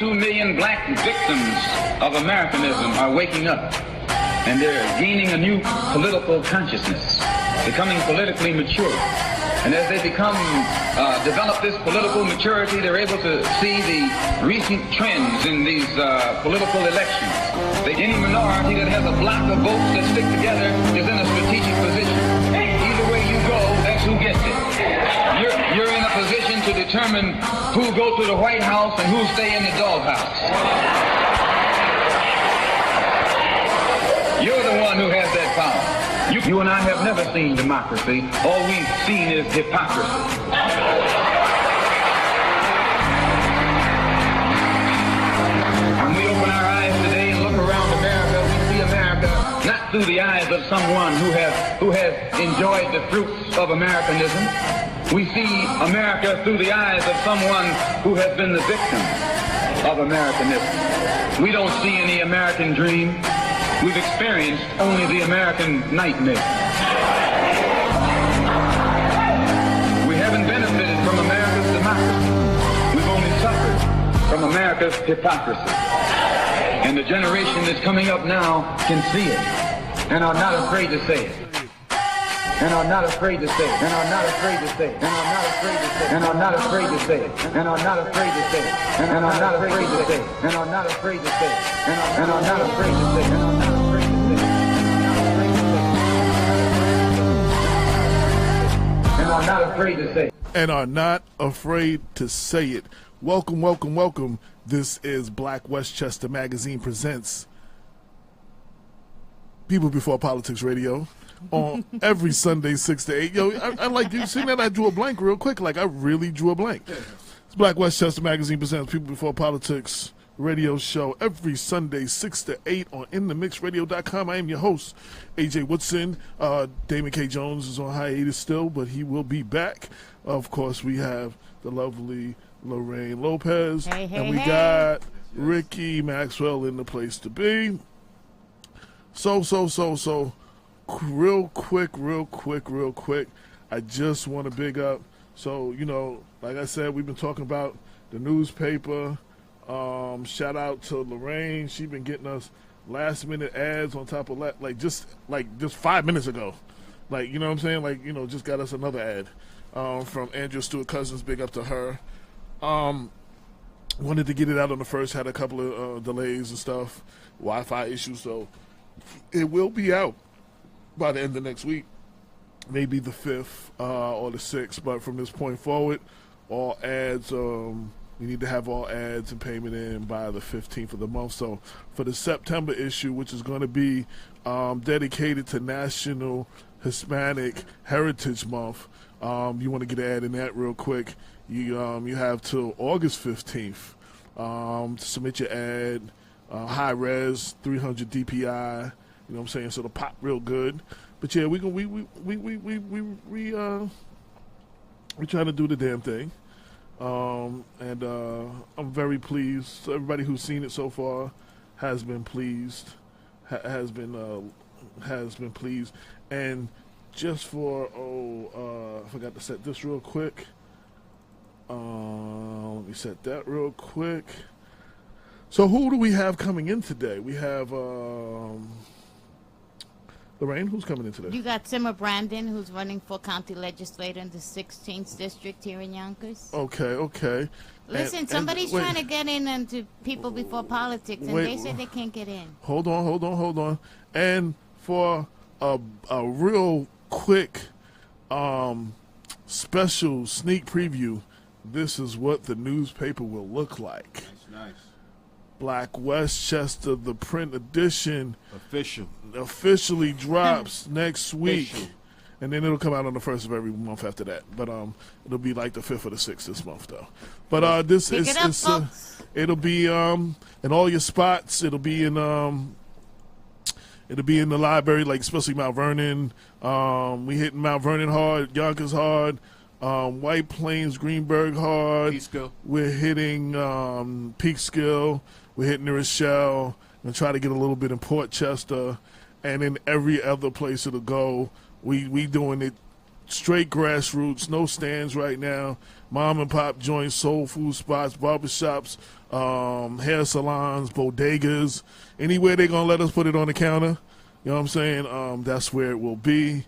22 million black victims of Americanism are waking up, and they're gaining a new political consciousness, becoming politically mature. And as they develop this political maturity, they're able to see the recent trends in these political elections. Any minority that has a block of votes that stick together is in a strategic position. Either way you go, that's who gets it. You're in a position to determine who go to the White House and who stay in the doghouse. You're the one who has that power. You and I have never seen democracy. All we've seen is hypocrisy. When we open our eyes today and look around America, we see America not through the eyes of someone who has enjoyed the fruits of Americanism. We see America through the eyes of someone who has been the victim of Americanism. We don't see any American dream. We've experienced only the American nightmare. We haven't benefited from America's democracy. We've only suffered from America's hypocrisy. And the generation that's coming up now can see it and are not afraid to say it. And are not afraid to say it. And are not afraid to say it. And are not afraid to say it. And are not afraid to say it. And are not afraid to say it. And are not afraid to say it. And are not afraid to say it. And are not afraid to say it. And are not afraid to say it. And are not afraid to say it. Welcome, welcome, welcome. This is Black Westchester Magazine presents People Before Politics Radio on every Sunday 6 to 8. Yo, I like you. See that I drew a blank real quick. Like I really drew a blank. It's Black Westchester Magazine presents People Before Politics radio show every Sunday 6 to 8 on InTheMixRadio.com. I am your host, AJ Woodson. Damon K. Jones is on hiatus still, but he will be back. Of course, we have the lovely Lorraine Lopez, and we got Ricky Maxwell in the place to be. So, real quick, I just want to big up. So, you know, like I said, we've been talking about the newspaper. Shout out to Lorraine. She's been getting us last minute ads on top of just 5 minutes ago. Like, you know what I'm saying? Like, you know, just got us another ad from Andrea Stewart Cousins. Big up to her. Wanted to get it out on the first, had a couple of delays and stuff, Wi-Fi issues, so it will be out by the end of next week, maybe the 5th or the 6th, but from this point forward, all ads, we need to have all ads and payment in by the 15th of the month. So for the September issue, which is going to be dedicated to National Hispanic Heritage Month, you want to get an ad in that real quick. You have till August 15th to submit your ad, high res, 300 DPI. You know what I'm saying? So it'll pop real good. But yeah, we trying to do the damn thing. And I'm very pleased. So everybody who's seen it so far has been pleased. Has been pleased. And just for I forgot to set this real quick. Let me set that real quick. So who do we have coming in today? We have Lorraine, who's coming in today? You got Simmer Brandon, who's running for county legislator in the 16th district here in Yonkers. Okay. Listen, somebody's trying to get in into People Before Politics, and they say they can't get in. Hold on. And for a real quick special sneak preview, this is what the newspaper will look like. Nice. Black Westchester, the print edition, officially drops next week. And then it'll come out on the 1st of every month after that. But it'll be like the 5th or the 6th this month, though. But this is it'll be in all your spots. It'll be in the library, like especially Mount Vernon. We hitting Mount Vernon hard, Yonkers hard, White Plains, Greenberg hard. Peekskill. We're hitting Peekskill. We're hitting New Rochelle. And try to get a little bit in Port Chester, and in every other place it'll go. We doing it straight grassroots, no stands right now. Mom and pop joints, soul food spots, barbershops, hair salons, bodegas, anywhere they're going to let us put it on the counter. You know what I'm saying? That's where it will be.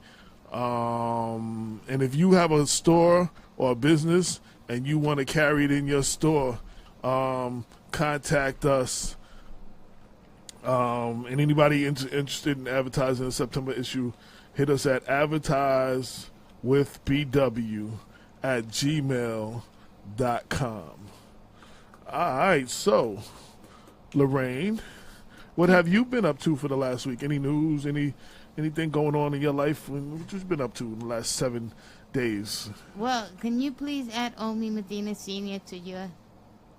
And if you have a store or a business and you want to carry it in your store, contact us. And anybody interested in advertising the September issue, hit us at advertisewithbw@gmail.com. All right, so, Lorraine, what have you been up to for the last week? Any news, anything going on in your life? What you been up to in the last 7 days? Well, can you please add Omi Medina Sr. to your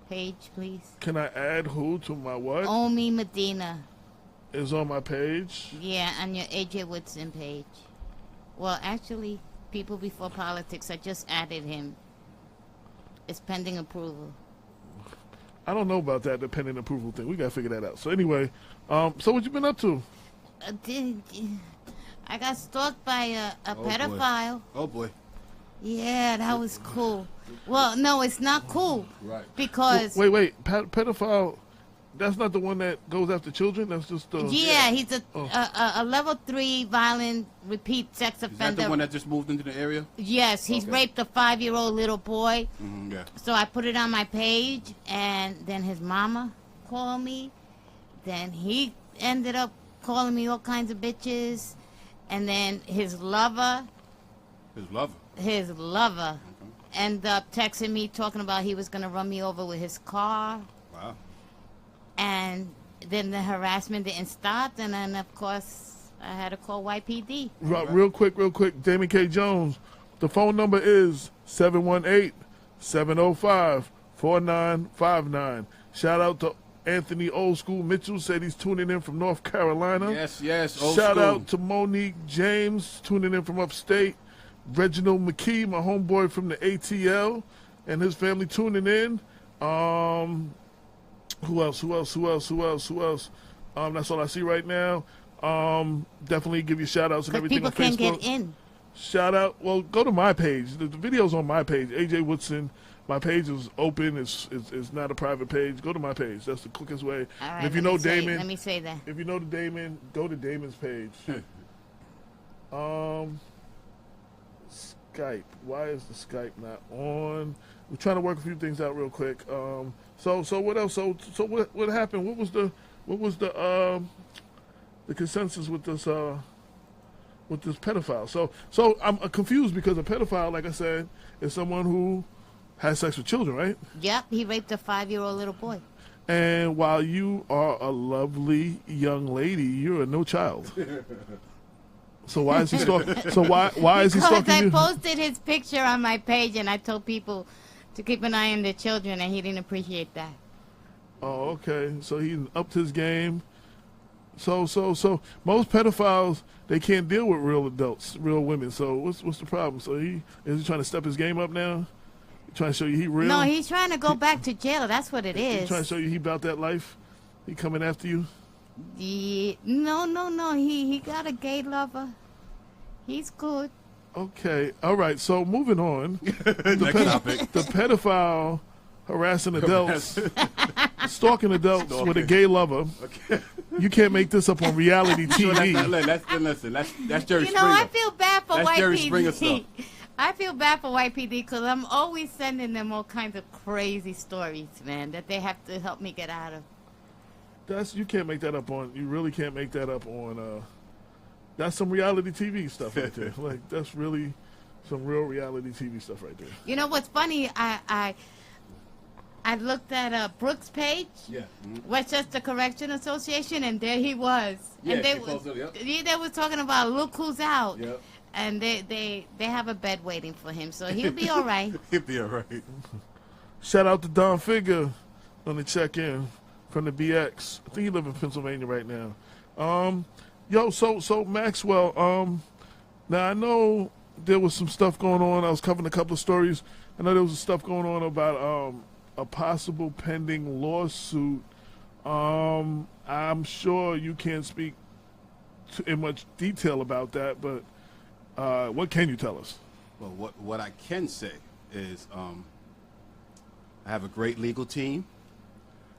page, please? Can I add who to my what? Omi Medina. Is on my page? Yeah, on your AJ Woodson page. Well, actually, People Before Politics, I just added him. It's pending approval. I don't know about that, the pending approval thing. We got to figure that out. So anyway, so what you been up to? I got stalked by a pedophile. Boy. Oh, boy. Yeah, that was cool. Well, no, it's not cool. Right. Because... Wait. Pedophile, that's not the one that goes after children? That's just... yeah, he's a level 3 violent repeat sex offender. Is that the one that just moved into the area? Yes, he's raped a 5-year-old little boy. Mm-hmm, yeah. So I put it on my page, and then his mama called me. Then he ended up calling me all kinds of bitches. And then his lover ended up texting me talking about he was going to run me over with his car. Wow. And then the harassment didn't stop, and then, of course, I had to call YPD. Real quick, Damon K. Jones, the phone number is 718-705-4959. Shout out to Anthony Old School Mitchell, said he's tuning in from North Carolina. Yes, Shout out to Monique James, tuning in from upstate. Reginald McKee, my homeboy from the ATL, and his family tuning in. Who else? That's all I see right now. Definitely give you shout outs and everything on Facebook. People can't get in. Shout out. Well, go to my page. The video's on my page. AJ Woodson. My page is open. It's not a private page. Go to my page. That's the quickest way. All right, and if you know Damon, let me say that. If you know the Damon, go to Damon's page. Skype. Why is the Skype not on? We're trying to work a few things out real quick. So what else? So what happened? What was the consensus with this pedophile? So I'm confused because a pedophile, like I said, is someone who has sex with children, right? Yep, he raped a 5-year-old little boy. And while you are a lovely young lady, you're a no child. So why is he stalking? So why is he stalking you? Because I posted his picture on my page, and I told people to keep an eye on their children, and he didn't appreciate that. Oh, okay. So he upped his game. So most pedophiles, they can't deal with real adults, real women. So what's the problem? So is he trying to step his game up now? Trying to show you he real? No, he's trying to go back to jail. That's what it is. He's trying to show you he about that life? He coming after you? Yeah, no. He got a gay lover. He's good. Okay. All right. So moving on. Next topic. The pedophile harassing adults, stalking adults with a gay lover. Okay. You can't make this up on reality TV. That's Jerry Springer. You know, I feel bad for That's YPD. Jerry Springer stuff. I feel bad for YPD because I'm always sending them all kinds of crazy stories, man, that they have to help me get out of. You can't make that up on. You really can't make that up on. That's some reality TV stuff right there. Like that's really some real reality TV stuff right there. You know what's funny? I looked at Brooks' page, Westchester Correction Association, and there he was. Yeah, and they was talking about look who's out. Yep. And they have a bed waiting for him, so he'll be all right. He'll be all right. Shout out to Don Figure on the check-in from the BX. I think he lives in Pennsylvania right now. So Maxwell, now I know there was some stuff going on. I was covering a couple of stories. I know there was stuff going on about a possible pending lawsuit. I'm sure you can't speak in much detail about that, but what can you tell us? Well, what I can say is I have a great legal team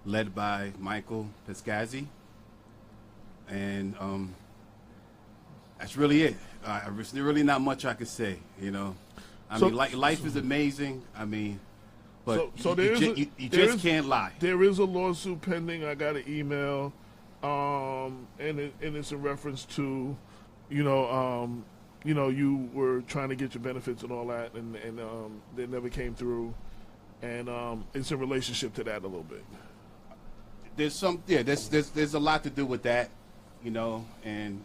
led by Michael Pescazzi, and that's really it. There's really not much I could say, you know. I mean, life is amazing. I mean, but you just can't lie. There is a lawsuit pending. I got an email, and it's in reference to, you were trying to get your benefits and all that, and they never came through, and it's in relationship to that a little bit. There's a lot to do with that, you know, and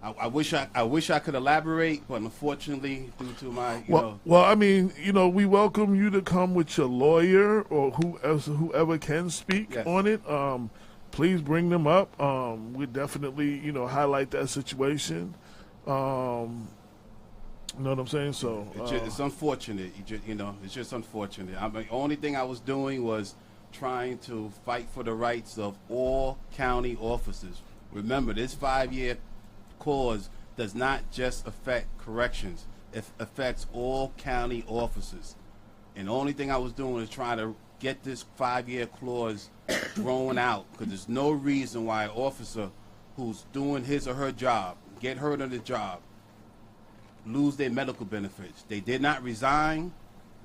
I wish I could elaborate, but unfortunately, due to my Well, I mean, we welcome you to come with your lawyer or whoever can speak on it. Please bring them up. We definitely, highlight that situation. You know what I'm saying? So it's unfortunate. It's just unfortunate. I mean, the only thing I was doing was trying to fight for the rights of all county officers. Remember, this 5-year clause does not just affect corrections. It affects all county officers. And the only thing I was doing is trying to get this 5-year clause thrown out, because there's no reason why an officer who's doing his or her job, get hurt on the job, lose their medical benefits. They did not resign.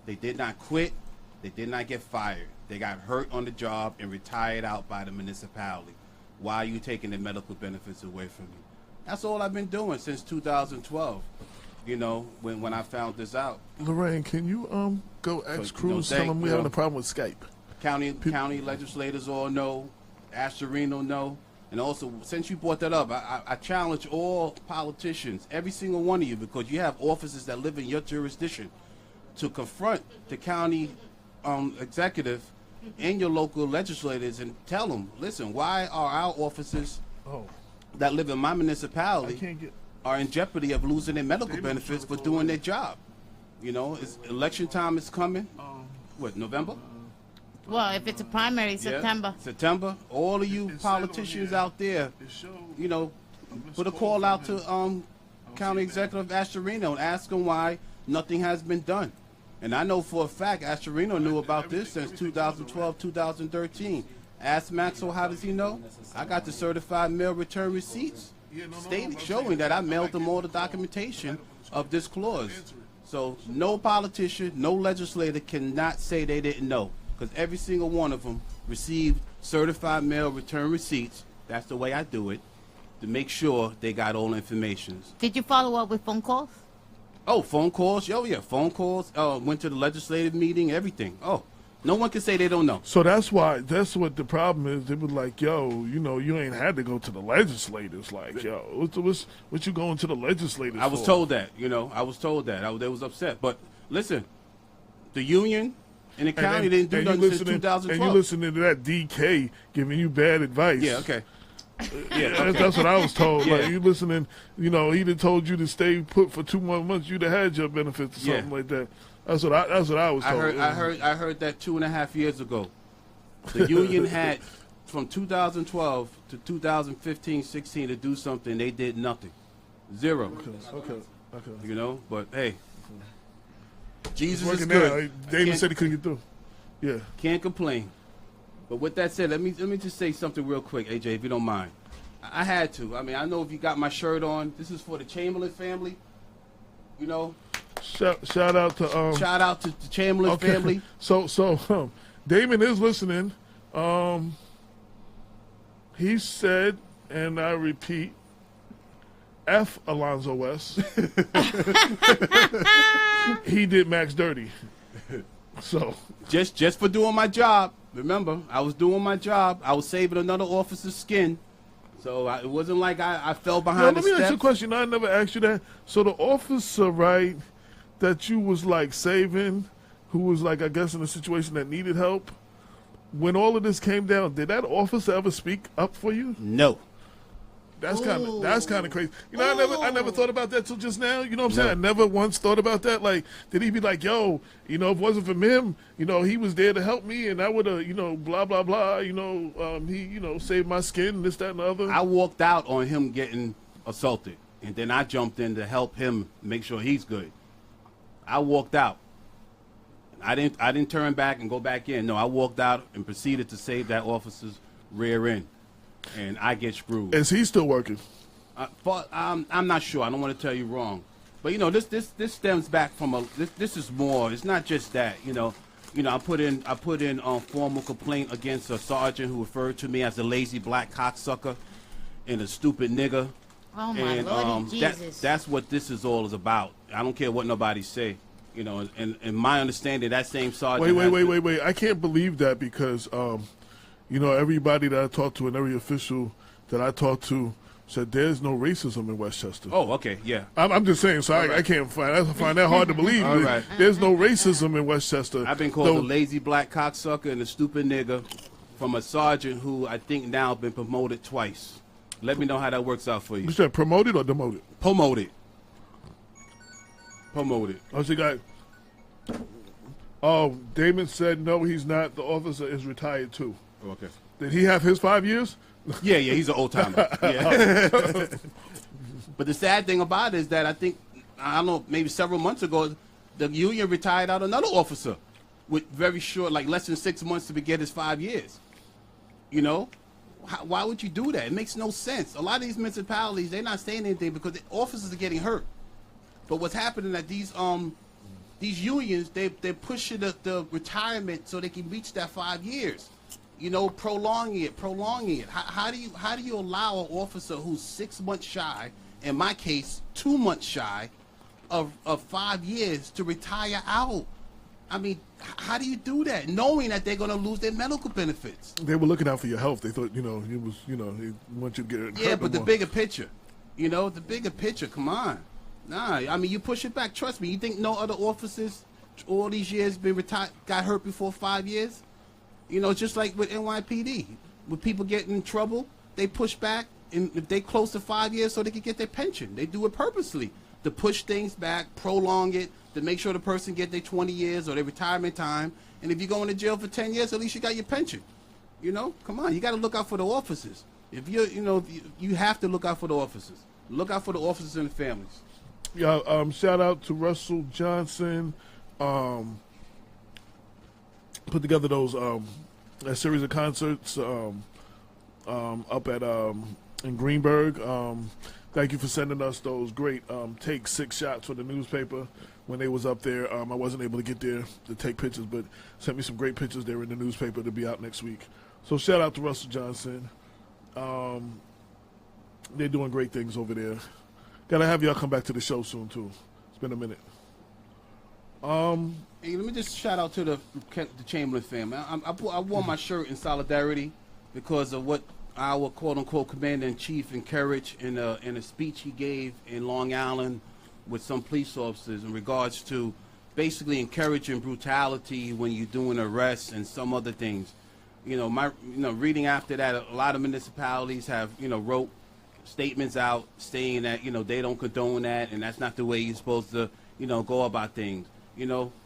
They did not quit. They did not get fired. They got hurt on the job and retired out by the municipality. Why are you taking the medical benefits away from me? That's all I've been doing since 2012, when I found this out. Lorraine, can you go ask Cruz, tell them we're having a problem with Skype? County legislators all know, Astorino know, and also, since you brought that up, I challenge all politicians, every single one of you, because you have officers that live in your jurisdiction, to confront the county executive and your local legislators and tell them, listen, why are our officers that live in my municipality are in jeopardy of losing their medical benefits for doing their job? Election time is coming. November? Well, if it's a primary, September. September. All of you politicians out there, put a call out to County Executive Astorino and ask him why nothing has been done. And I know for a fact Astorino knew about this since 2012, 2013. Ask Maxwell, how does he know? I got the certified mail return receipts showing that I mailed them all the documentation of this clause. So no politician, no legislator cannot say they didn't know, because every single one of them received certified mail return receipts. That's the way I do it, to make sure they got all information. Did you follow up with phone calls? Oh, phone calls? Oh, yeah, phone calls. Went to the legislative meeting, everything. Oh, no one can say they don't know. So that's what the problem is. They were like, yo, you ain't had to go to the legislators. Like, yo, what you going to the legislators I was for? told that, I was told that. They was upset. But listen, the union and the county didn't do nothing since 2012. And you listening to that DK giving you bad advice. Yeah, okay. That's what I was told. Yeah. Like, you listening, he done told you to stay put for 2 more months. You'd have had your benefits or something like that. That's what I was told. I heard that 2.5 years ago. The union had from 2012 to 2015-16 to do something. They did nothing. Zero. Okay. But hey, Jesus is good. David said he couldn't get through. Yeah. Can't complain. But with that said, let me just say something real quick, AJ, if you don't mind. I had to. I mean, I know if you got my shirt on, this is for the Chamberlain family. Shout out to the Chamberlain family. So Damon is listening. He said, and I repeat, F Alonzo West. He did Max dirty. So just for doing my job. Remember, I was doing my job. I was saving another officer's skin. So it wasn't like I fell behind the steps. Let me ask you a question. I never asked you that. So the officer, right, that you was like saving, who was like, I guess, in a situation that needed help, when all of this came down, did that officer ever speak up for you? No. That's kind of crazy. I never thought about that till just now. You know what I'm saying? I never once thought about that. Like, did he be like, yo, if it wasn't for him, he was there to help me, and I would have, blah blah blah. He, saved my skin, this, that, and the other. I walked out on him getting assaulted, and then I jumped in to help him make sure he's good. I walked out. I didn't turn back and go back in. No, I walked out and proceeded to save that officer's rear end, and I get screwed. Is he still working? I'm not sure. I don't want to tell you wrong, but this stems back from this is more. It's not just that. I put in formal complaint against a sergeant who referred to me as a lazy black cocksucker and a stupid nigger. Oh my Lord, Jesus! That's what this is all about. I don't care what nobody say. And my understanding, that same sergeant. Wait! I can't believe that because, everybody that I talked to and every official that I talked to said there's no racism in Westchester. Oh, okay, yeah. I'm just saying, so I can't find that hard to believe. All right. There's no racism in Westchester. I've been called a lazy black cocksucker and a stupid nigger from a sergeant who I think now been promoted twice. Let me know how that works out for you. You said promoted or demoted? Promoted. Oh, so you got. Oh, Damon said no, he's not. The officer is retired too. Okay. Did he have his 5 years? Yeah, he's an old timer. Yeah. But the sad thing about it is that I don't know, maybe several months ago, the union retired out another officer with very short, like less than 6 months to get his 5 years. Why would you do that? It makes no sense. A lot of these municipalities, they're not saying anything because the officers are getting hurt. But what's happening at these unions, they're pushing the retirement so they can reach that 5 years. Prolonging it. How do you allow an officer who's 6 months shy, in my case, 2 months shy, of 5 years to retire out? I mean, how do you do that, knowing that they're going to lose their medical benefits? They were looking out for your health. They thought, they want you to get hurt. Yeah, but the bigger picture, come on. Nah, I mean, you push it back. Trust me. You think no other officers all these years been retired, got hurt before 5 years? Just like with NYPD. When people get in trouble, they push back, and if they close to 5 years so they can get their pension. They do it purposely to push things back, prolong it, to make sure the person get their 20 years or their retirement time. And if you go into jail for 10 years, at least you got your pension. Come on, you got to look out for the officers. If you have to look out for the officers. Look out for the officers and the families. Yeah, shout out to Russell Johnson. Put together those a series of concerts up at in Greenberg. Thank you for sending us those great take 6 shots for the newspaper when they was up there. I wasn't able to get there to take pictures, but sent me some great pictures there in the newspaper to be out next week. So shout out to Russell Johnson. They're doing great things over there. Gotta have y'all come back to the show soon too. It's been a minute. Hey, let me just shout out to the Chamberlain family. I wore my shirt in solidarity because of what our quote-unquote commander-in-chief encouraged in a speech he gave in Long Island with some police officers in regards to basically encouraging brutality when you're doing arrests and some other things. Reading after that, a lot of municipalities have, wrote statements out saying that, they don't condone that and that's not the way you're supposed to, go about things.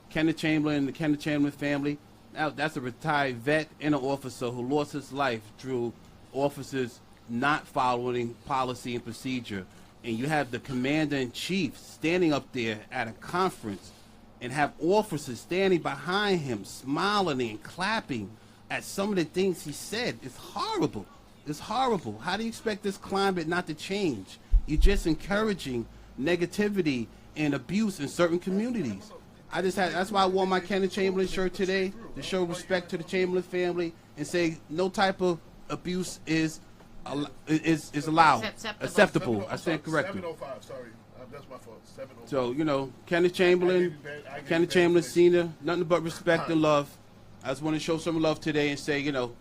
Kenneth Chamberlain, the Kenneth Chamberlain family, that's a retired vet and an officer who lost his life through officers not following policy and procedure. And you have the commander-in-chief standing up there at a conference and have officers standing behind him, smiling and clapping at some of the things he said. It's horrible. It's horrible. How do you expect this climate not to change? You're just encouraging negativity and abuse in certain communities. That's why I wore my Kenneth Chamberlain shirt today, to show respect to the Chamberlain family and say no type of abuse is allowed. Acceptable. I said correctly. 705, sorry. That's my fault. 705. So, Kenneth Chamberlain Sr., nothing but respect and love. I just want to show some love today and say, and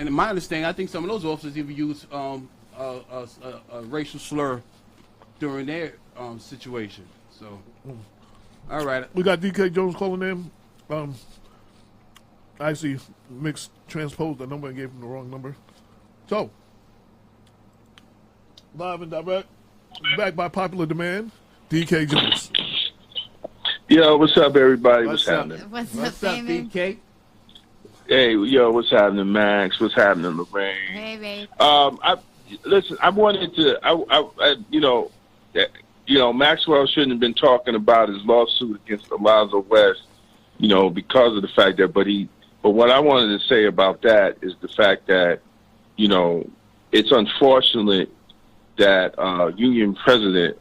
in my understanding, I think some of those officers even use a racial slur during their situation. So, all right. We got DK Jones calling in. I actually transposed the number and gave him the wrong number. So, live and direct, back by popular demand, DK Jones. Yo, what's up, everybody? What's happening? What's up, DK? Hey, yo, what's happening, Max? What's happening, Lorraine? Hey, babe. Listen, I wanted to, Maxwell shouldn't have been talking about his lawsuit against Alonzo West, because of the fact that, but what I wanted to say about that is the fact that, it's unfortunate that union president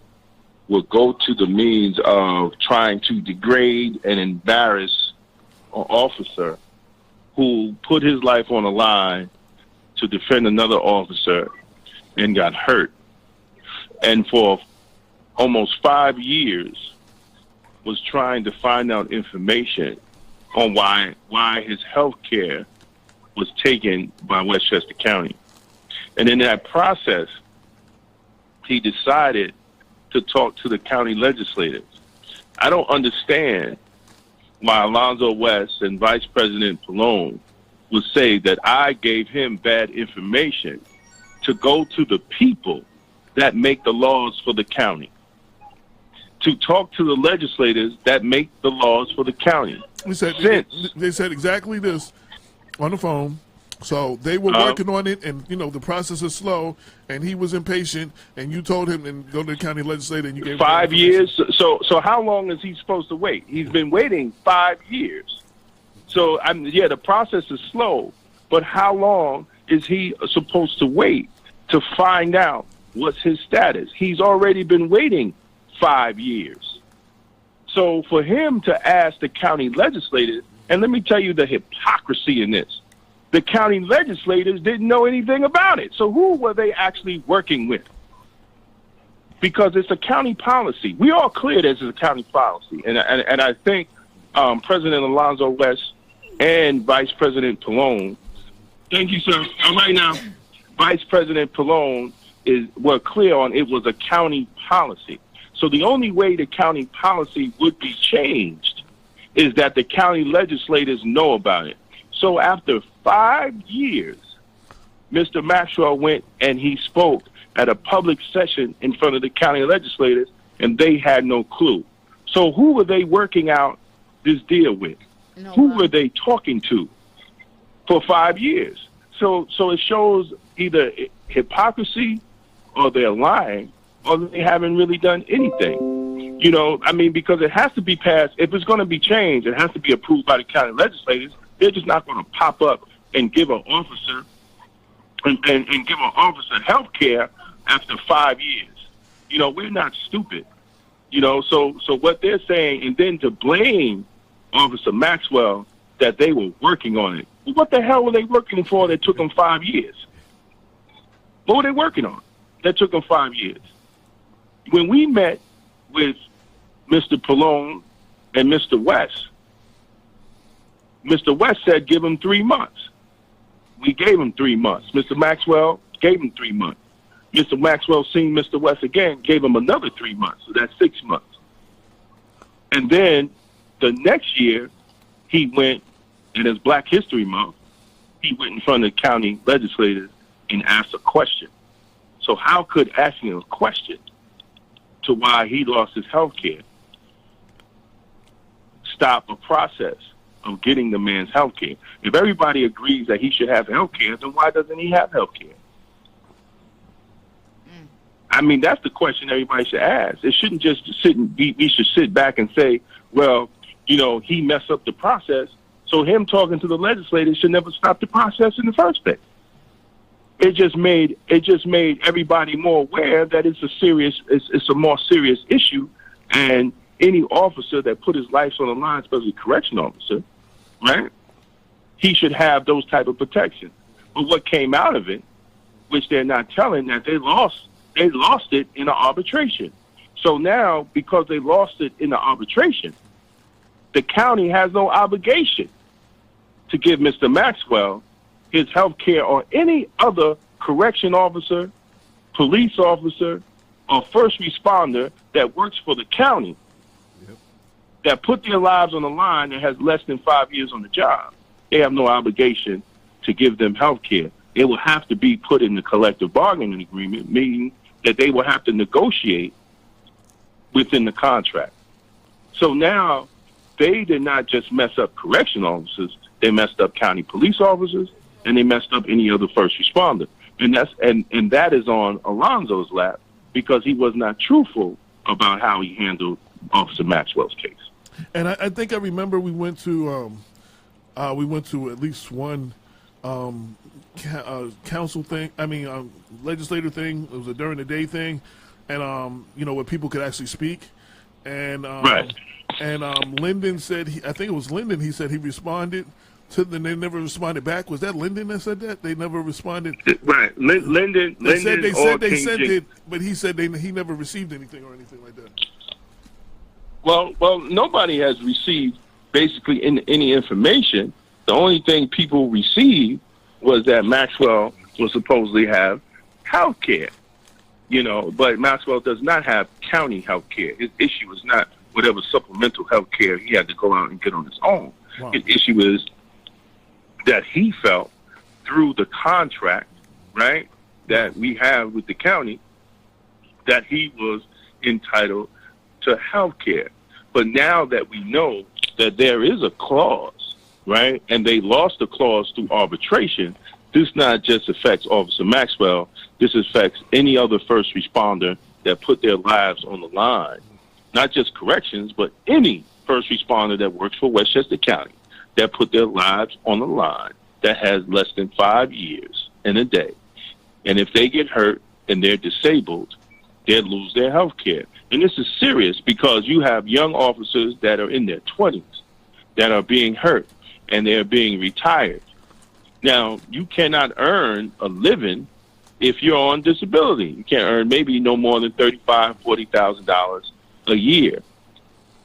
would go to the means of trying to degrade and embarrass an officer who put his life on the line to defend another officer and got hurt. And for almost 5 years was trying to find out information on why his health care was taken by Westchester County. And in that process, he decided to talk to the county legislators. I don't understand why Alonzo West and Vice President Pallone would say that I gave him bad information to go to the people that make the laws for the county, to talk to the legislators that make the laws for the county. They said exactly this on the phone. So they were working on it, and the process is slow, and he was impatient, and you told him and go to the county legislator, and you gave him 5 years. So how long is he supposed to wait? He's been waiting 5 years. So the process is slow, but how long is he supposed to wait to find out what's his status? He's already been waiting 5 years. So for him to ask the county legislators, and let me tell you the hypocrisy in this. The county legislators didn't know anything about it. So who were they actually working with? Because it's a county policy. We all clear this is a county policy. And I think President Alonzo West and Vice President Pallone, thank you, sir. Right now, Vice President Pallone were clear on it was a county policy. So the only way the county policy would be changed is that the county legislators know about it. So after 5 years, Mr. Maxwell went and he spoke at a public session in front of the county legislators, and they had no clue. So who were they working out this deal with? Who were they talking to for 5 years? So it shows either hypocrisy or they're lying or they haven't really done anything. Because it has to be passed. If it's going to be changed, it has to be approved by the county legislators. They're just not going to pop up and give an officer health care after 5 years. We're not stupid. So what they're saying, and then to blame Officer Maxwell that they were working on it. Well, what the hell were they working for that took them 5 years? What were they working on that took them 5 years? When we met with Mr. Pallone and Mr. West said give him 3 months. We gave him 3 months. Mr. Maxwell gave him 3 months. Mr. Maxwell seen Mr. West again, gave him another 3 months. So that's 6 months. And then the next year, he went, and it's Black History Month, he went in front of the county legislators and asked a question. So how could asking a question to why he lost his health care stop a process of getting the man's health care? If everybody agrees that he should have health care, then why doesn't he have health care? That's the question everybody should ask. It shouldn't just we should sit back and say, well, he messed up the process, so him talking to the legislators should never stop the process in the first place. It just made everybody more aware that it's a more serious issue, and any officer that put his life on the line, especially a correction officer, right? He should have those type of protections. But what came out of it, which they're not telling, that they lost it in an arbitration. So now, because they lost it in the arbitration, the county has no obligation to give Mr. Maxwell his health care or any other correction officer, police officer, or first responder that works for the county that put their lives on the line and has less than 5 years on the job. They have no obligation to give them health care. It will have to be put in the collective bargaining agreement, meaning that they will have to negotiate within the contract. So now they did not just mess up correction officers, they messed up county police officers, and they messed up any other first responder. And that is on Alonzo's lap because he was not truthful about how he handled Officer Maxwell's case. And I think I remember we went to at least one council thing. I mean, legislative thing. It was a during the day thing, and where people could actually speak. And Right. And Lyndon said, I think it was Lyndon. He said he responded to them. They never responded back. Was that Lyndon that said that? They never responded. Right. Lyndon. They said they sent King it, but he said he never received anything or anything like that. Well, nobody has received basically any information. The only thing people received was that Maxwell will supposedly have health care, but Maxwell does not have county health care. His issue is not whatever supplemental health care he had to go out and get on his own. Wow. His issue is that he felt through the contract, right, that we have with the county, that he was entitled to health care. But now that we know that there is a clause, right, and they lost the clause through arbitration, this not just affects Officer Maxwell, this affects any other first responder that put their lives on the line. Not just corrections, but any first responder that works for Westchester County that put their lives on the line, that has less than 5 years in a day. And if they get hurt and they're disabled, they'll lose their health care. And this is serious because you have young officers that are in their 20s that are being hurt and they're being retired. Now, you cannot earn a living if you're on disability. You can't earn maybe no more than $35,000, $40,000 a year.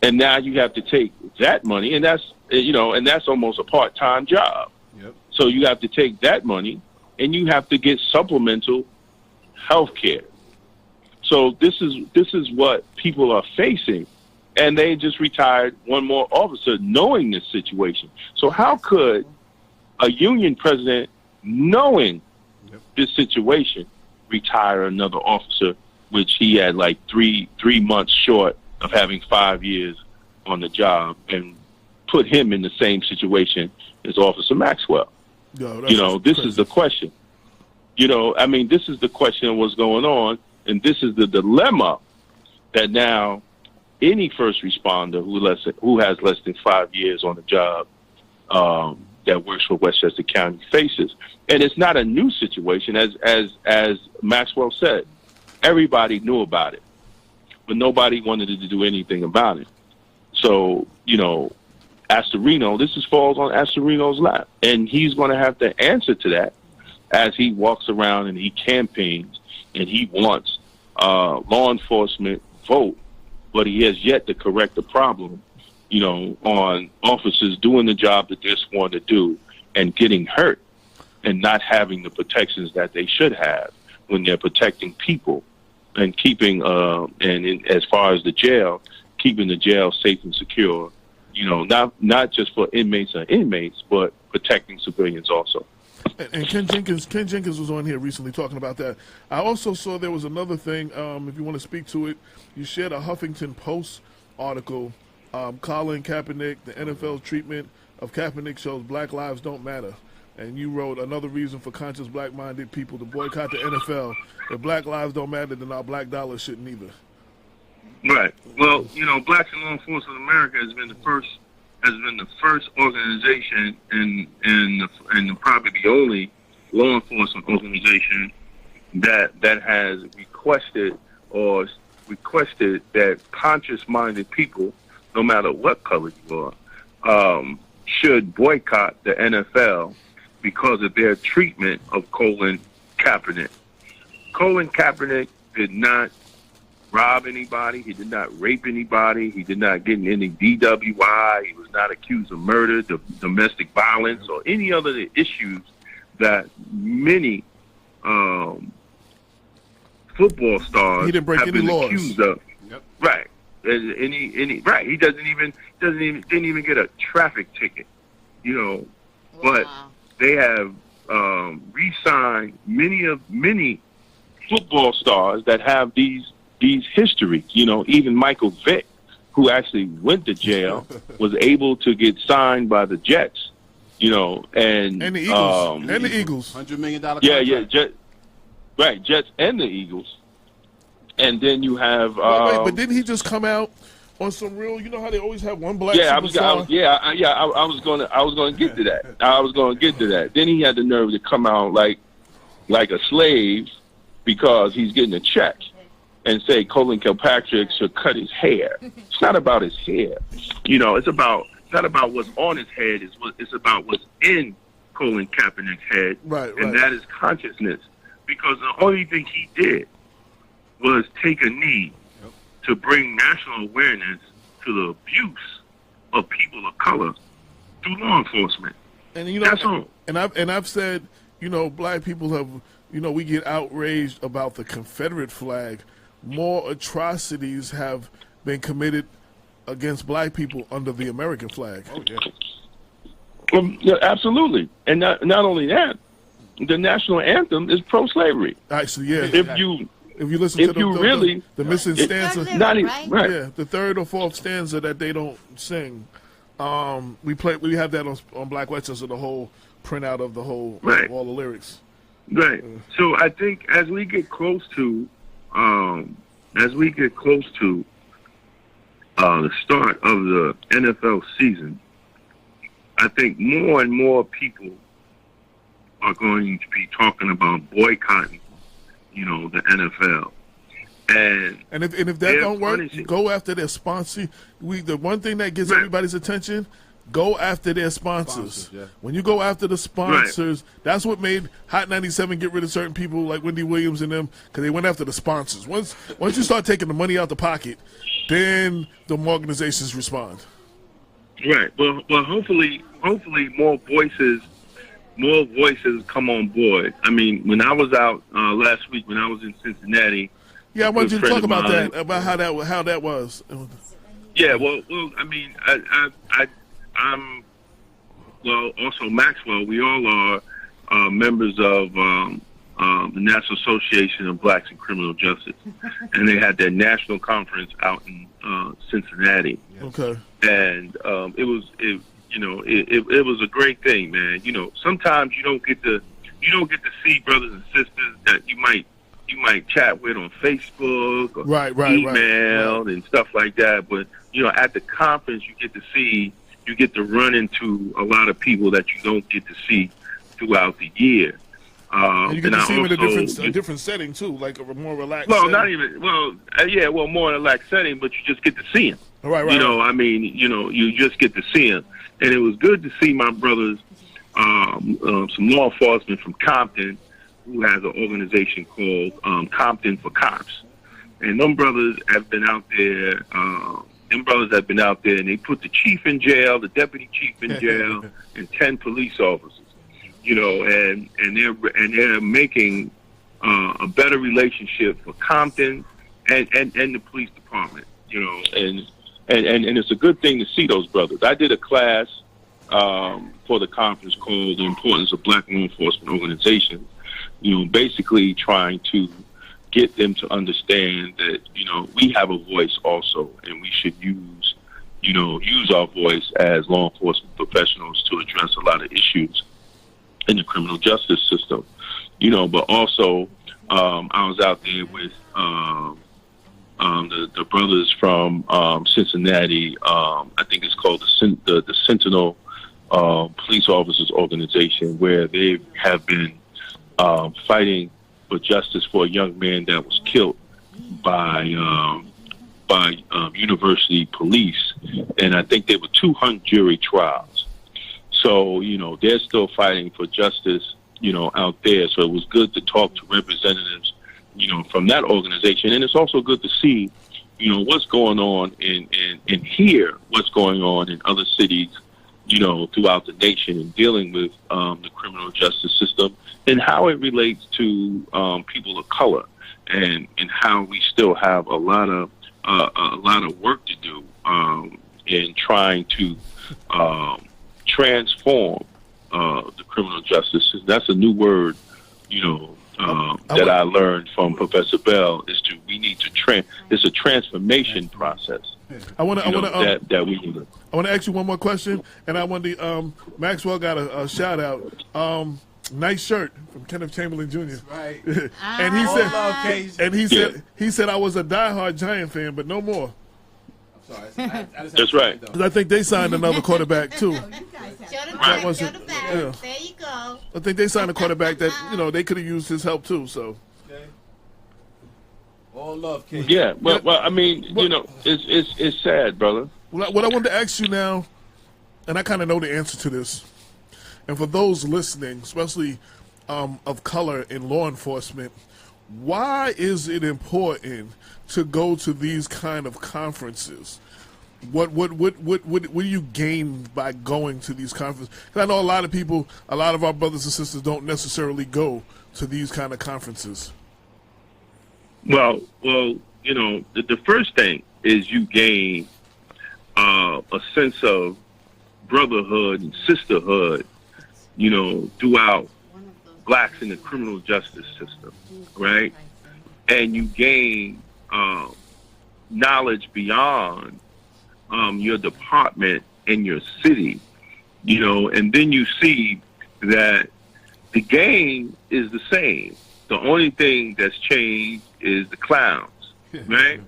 And now you have to take that money, and that's almost a part-time job. Yep. So you have to take that money and you have to get supplemental health care. So this is what people are facing, and they just retired one more officer knowing this situation. So how could a union president, knowing this situation, retire another officer, which he had like three months short of having 5 years on the job, and put him in the same situation as Officer Maxwell? This is the question. This is the question of what's going on, and this is the dilemma that now any first responder who has less than 5 years on the job that works for Westchester County faces. And it's not a new situation, as Maxwell said. Everybody knew about it, but nobody wanted to do anything about it. So, Astorino, falls on Astorino's lap, and he's going to have to answer to that as he walks around and he campaigns and he wants law enforcement vote, but he has yet to correct the problem, on officers doing the job that they're sworn to do and getting hurt and not having the protections that they should have when they're protecting people and keeping, as far as the jail, keeping the jail safe and secure, not just for inmates, but protecting civilians also. And Ken Jenkins was on here recently talking about that. I also saw there was another thing, if you want to speak to it, you shared a Huffington Post article, Colin Kaepernick, the NFL's treatment of Kaepernick shows Black lives don't matter. And you wrote, another reason for conscious black-minded people to boycott the NFL. If black lives don't matter, then our black dollars shouldn't either. Right. Well, Blacks in Law Enforcement in America has been the first organization and probably the only law enforcement organization that has requested that conscious-minded people, no matter what color you are, should boycott the NFL because of their treatment of Colin Kaepernick. Colin Kaepernick did not rob anybody. He did not rape anybody. He did not get in any DWI. He was not accused of murder, domestic violence, or any other issues that many football stars he didn't break have any been laws. accused of. Yep. Right. Right. He didn't even get a traffic ticket. But Wow. they have re-signed many football stars that have these histories. Even Michael Vick, who actually went to jail, was able to get signed by the Jets. And the Eagles. And the Eagles. $100 million Yeah, contract. Jets and the Eagles. and then you have. Wait, but didn't he just come out on some real? You know how they always have one black. Yeah, I superstar? was going to get to that. I was going to get to that. Then he had the nerve to come out like a slave because he's getting a check and say Colin Kilpatrick should cut his hair. It's not about his hair. You know, it's not about what's on his head. It's about what's in Colin Kaepernick's head, right. And that is consciousness. Because the only thing he did was take a knee to bring national awareness to the abuse of people of color through law enforcement. And you know, that's all. And I've said, you know, black people have, you know, we get outraged about the Confederate flag. More atrocities have been committed against black people under the American flag. Oh, yeah. Yeah, absolutely. And not only that, the national anthem is pro-slavery. Actually, yeah. If you listen to the missing stanza, right. Yeah, the third or fourth stanza that they don't sing. We have that on Black Westchester, the whole printout of the whole of all the lyrics. Right. So I think as we get close to the start of the NFL season, I think more and more people are going to be talking about boycotting, you know, the NFL. And if that don't work, go after their sponsor. The one thing that gets everybody's attention, go after their sponsors. Yeah. When you go after the sponsors, that's what made Hot 97 get rid of certain people like Wendy Williams and them, because they went after the sponsors. Once you start taking the money out the pocket, then the organizations respond. Right. Well, hopefully more voices come on board. I mean, when I was out last week, when I was in Cincinnati. Yeah, I wanted you to talk about that, about how that was. Yeah. Well, I mean, I'm also Maxwell. We all are members of the National Association of Blacks in Criminal Justice, and they had their national conference out in Cincinnati. Okay. And it was a great thing, man. You know, sometimes you don't get to see brothers and sisters that you might chat with on Facebook or email and stuff like that. But you know, at the conference, you get to run into a lot of people that you don't get to see throughout the year. And you get to see them in a different setting too, like a more relaxed. Well, setting. not even. Well, more relaxed setting, but you just get to see them. Right. You know, I mean, you know, you just get to see them, and it was good to see my brothers, some law enforcement from Compton, who has an organization called Compton for Cops, and them brothers have been out there. And they put the chief in jail, the deputy chief in jail, and 10 police officers. You know, and they're making a better relationship for Compton and the police department. You know, and it's a good thing to see those brothers. I did a class for the conference called "The Importance of Black Law Enforcement Organizations." You know, basically trying to get them to understand that, you know, we have a voice also, and we should use our voice as law enforcement professionals to address a lot of issues in the criminal justice system. You know, but also I was out there with the brothers from Cincinnati. I think it's called the Sentinel Police Officers Organization, where they have been fighting for justice for a young man that was killed by university police, and I think there were 200 jury trials. So, you know, they're still fighting for justice, you know, out there. So it was good to talk to representatives, you know, from that organization, and it's also good to see, you know, what's going on and hear what's going on in other cities, you know, throughout the nation, and dealing with the criminal justice system and how it relates to people of color, and how we still have a lot of work to do in trying to transform the criminal justice system. That's a new word, you know, that I learned from Professor Bell. We need to it's a transformation process. I want to that we need to. I want to ask you one more question, and I want to Maxwell got a shout out. Nice shirt from Kenneth Chamberlain Jr. Right. And he All said, love, Cage. and he said I was a diehard Giant fan, but no more. I'm sorry. I just That's right. Because I think they signed another quarterback too. Show the That back, wasn't- show the back. yeah. There you go. I think they signed a quarterback that they could have used his help too. So Okay. All love, Cage. Yeah. Well, I mean, it's sad, brother. what I wanted to ask you now, and I kind of know the answer to this, and for those listening, especially of color in law enforcement, why is it important to go to these kind of conferences? What do you gain by going to these conferences? 'Cause I know a lot of people, a lot of our brothers and sisters don't necessarily go to these kind of conferences. Well, the first thing is you gain a sense of brotherhood and sisterhood, throughout blacks in the criminal justice system, right? And you gain knowledge beyond your department and your city, and then you see that the game is the same. The only thing that's changed is the clowns, right?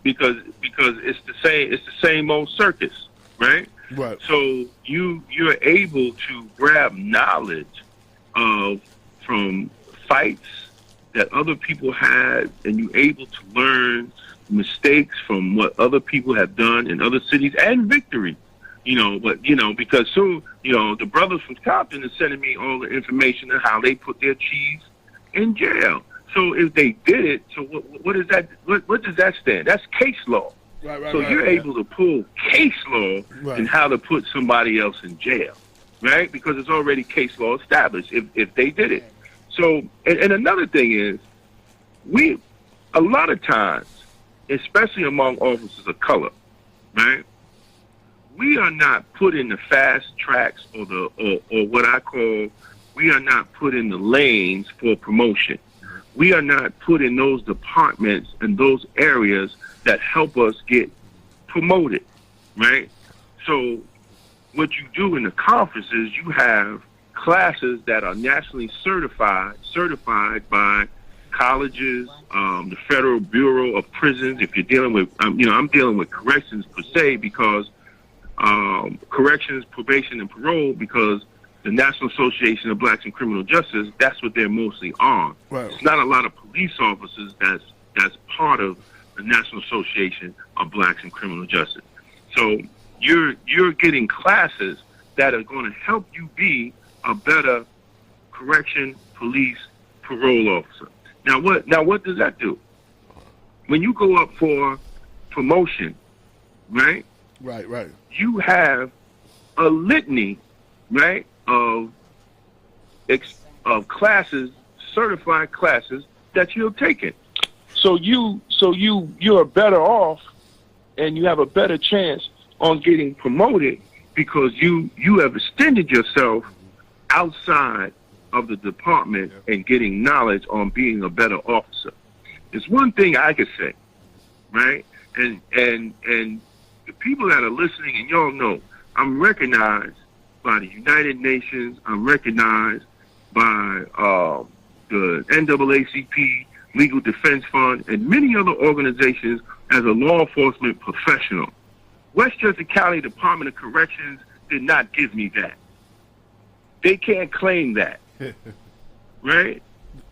because it's the same old circus, right? Right. So you're able to grab knowledge from fights that other people had, and you're able to learn mistakes from what other people have done in other cities and victory. Because soon, the brothers from Compton are sending me all the information on how they put their chiefs in jail. So if they did it, so what is that? What does that stand? That's case law. Right, So you're able to pull case law and how to put somebody else in jail, right? Because it's already case law established if they did it. So, and another thing is, a lot of times, especially among officers of color, right? We are not put in the fast tracks or what I call, we are not put in the lanes for promotion. We are not put in those departments and those areas that help us get promoted, right? So what you do in the conferences, you have classes that are nationally certified by colleges, the Federal Bureau of Prisons. If you're dealing with, I'm dealing with corrections per se, because corrections, probation, and parole, because the National Association of Blacks in Criminal Justice, that's what they're mostly on. Right. It's not a lot of police officers that's part of the National Association of Blacks in Criminal Justice. So you're getting classes that are going to help you be a better correction, police, parole officer. Now what does that do? When you go up for promotion, right? Right. You have a litany, right, of classes, certified classes that you've taken. So you're better off, and you have a better chance on getting promoted because you have extended yourself outside of the department and getting knowledge on being a better officer. There's one thing I could say, right? And the people that are listening, and y'all know, I'm recognized by the United Nations. I'm recognized by the NAACP, Legal Defense Fund, and many other organizations as a law enforcement professional. Westchester County Department of Corrections did not give me that. They can't claim that, right?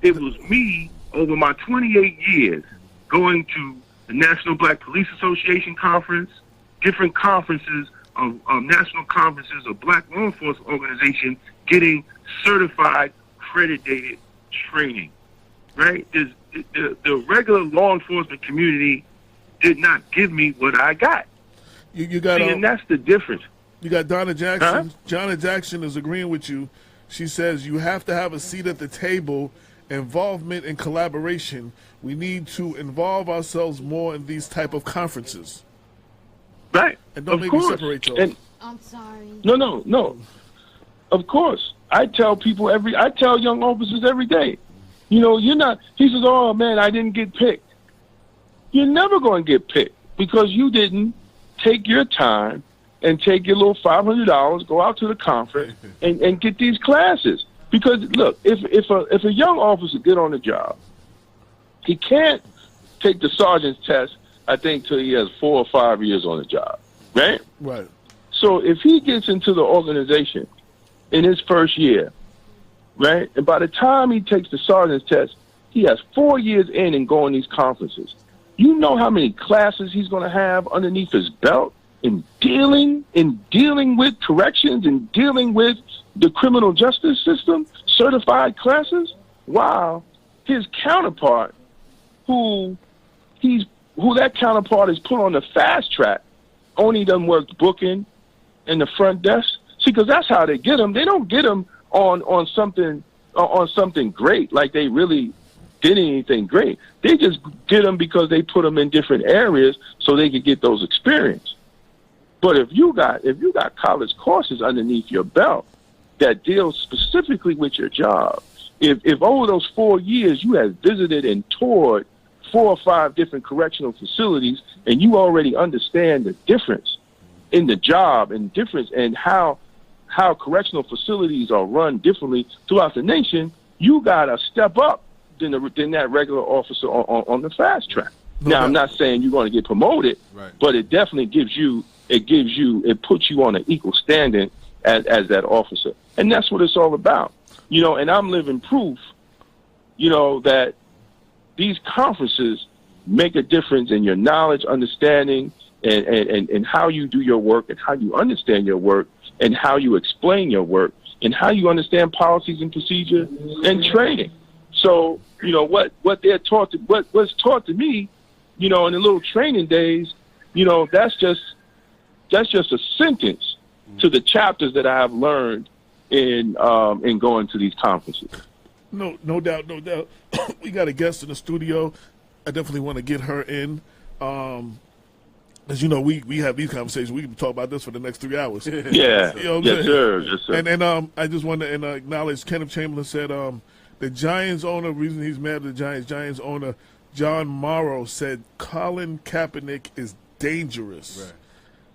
It was me over my 28 years going to the National Black Police Association Conference, different conferences of national conferences of black law enforcement organizations, getting certified, accredited training, right? The regular law enforcement community did not give me what I got. You got, and that's the difference. You got Donna Jackson. Huh? Donna Jackson is agreeing with you. She says you have to have a seat at the table, involvement and collaboration. We need to involve ourselves more in these type of conferences. Right. And don't of maybe course. separate those. And I'm sorry. no. Of course. I tell young officers every day, you're not, he says, oh man, I didn't get picked. You're never going to get picked because you didn't take your time and take your little $500, go out to the conference, and get these classes. Because look, if a young officer get on the job, he can't take the sergeant's test, I think, till he has 4 or 5 years on the job, right? Right. So if he gets into the organization in his first year, right, and by the time he takes the sergeant's test, he has 4 years in and going these conferences. You know how many classes he's going to have underneath his belt in dealing with corrections and dealing with the criminal justice system, certified classes, while his counterpart, who that counterpart is put on the fast track, only done worked booking in the front desk. See, because that's how they get them. They don't get them on something great, like they really did anything great. They just get them because they put them in different areas so they could get those experience. But if you got college courses underneath your belt that deal specifically with your job, if over those 4 years you have visited and toured 4 or 5 different correctional facilities, and you already understand the difference in the job and difference and how correctional facilities are run differently throughout the nation, you gotta step up than that regular officer on the fast track. Now, I'm not saying you're going to get promoted, right, but it definitely it puts you on an equal standing as that officer. And that's what it's all about. And I'm living proof, that these conferences make a difference in your knowledge, understanding, and how you do your work and how you understand your work and how you explain your work and how you understand policies and procedure and training. So, what they're taught what was taught to me, in the little training days, that's just a sentence to the chapters that I have learned in going to these conferences. No doubt. We got a guest in the studio. I definitely want to get her in. As you know, we have these conversations. We can talk about this for the next 3 hours. Yeah. Yes, sir. And I just want to acknowledge Kenneth Chamberlain said the Giants owner, reason he's mad at the Giants owner, John Morrow, said Colin Kaepernick is dangerous. Right.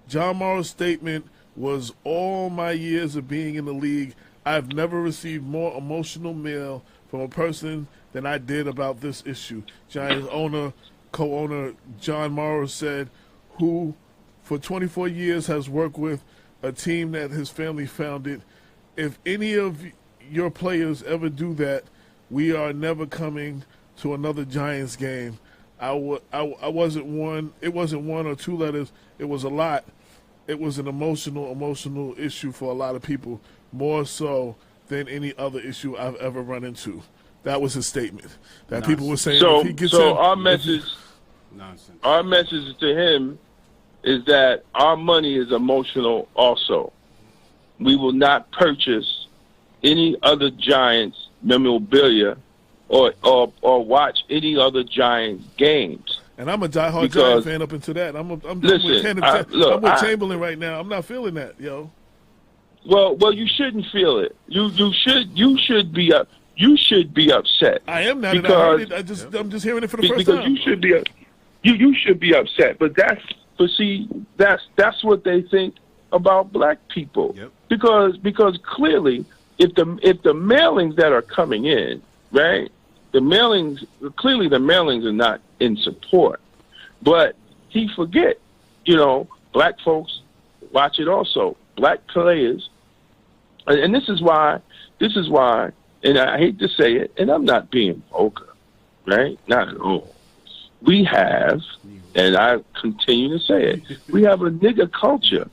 John Morrow's statement was, all my years of being in the league, I've never received more emotional mail from a person than I did about this issue. Giants co-owner John Morrow said, who for 24 years has worked with a team that his family founded. If any of your players ever do that, we are never coming to another Giants game. I wasn't one. It wasn't 1 or 2 letters. It was a lot. It was an emotional issue for a lot of people, more so than any other issue I've ever run into. That was his statement. That nonsense. People were saying. So, if he gets our message to him is that our money is emotional. Also, we will not purchase any other Giants memorabilia or watch any other Giants games. And I'm a diehard Giants fan up into that. I'm with Chamberlain right now. I'm not feeling that, yo. Well, you shouldn't feel it. You should be upset. I am not. Because, I heard it. I'm just hearing it for the first time. Because you should be upset. But that's what they think about black people. Yep. Because clearly, if the mailings that are coming in, right? The mailings are not in support. But he forget, black folks watch it also. Black players, and this is why, and I hate to say it, and I'm not being vulgar, right? Not at all. We have, and I continue to say it, we have a nigger culture.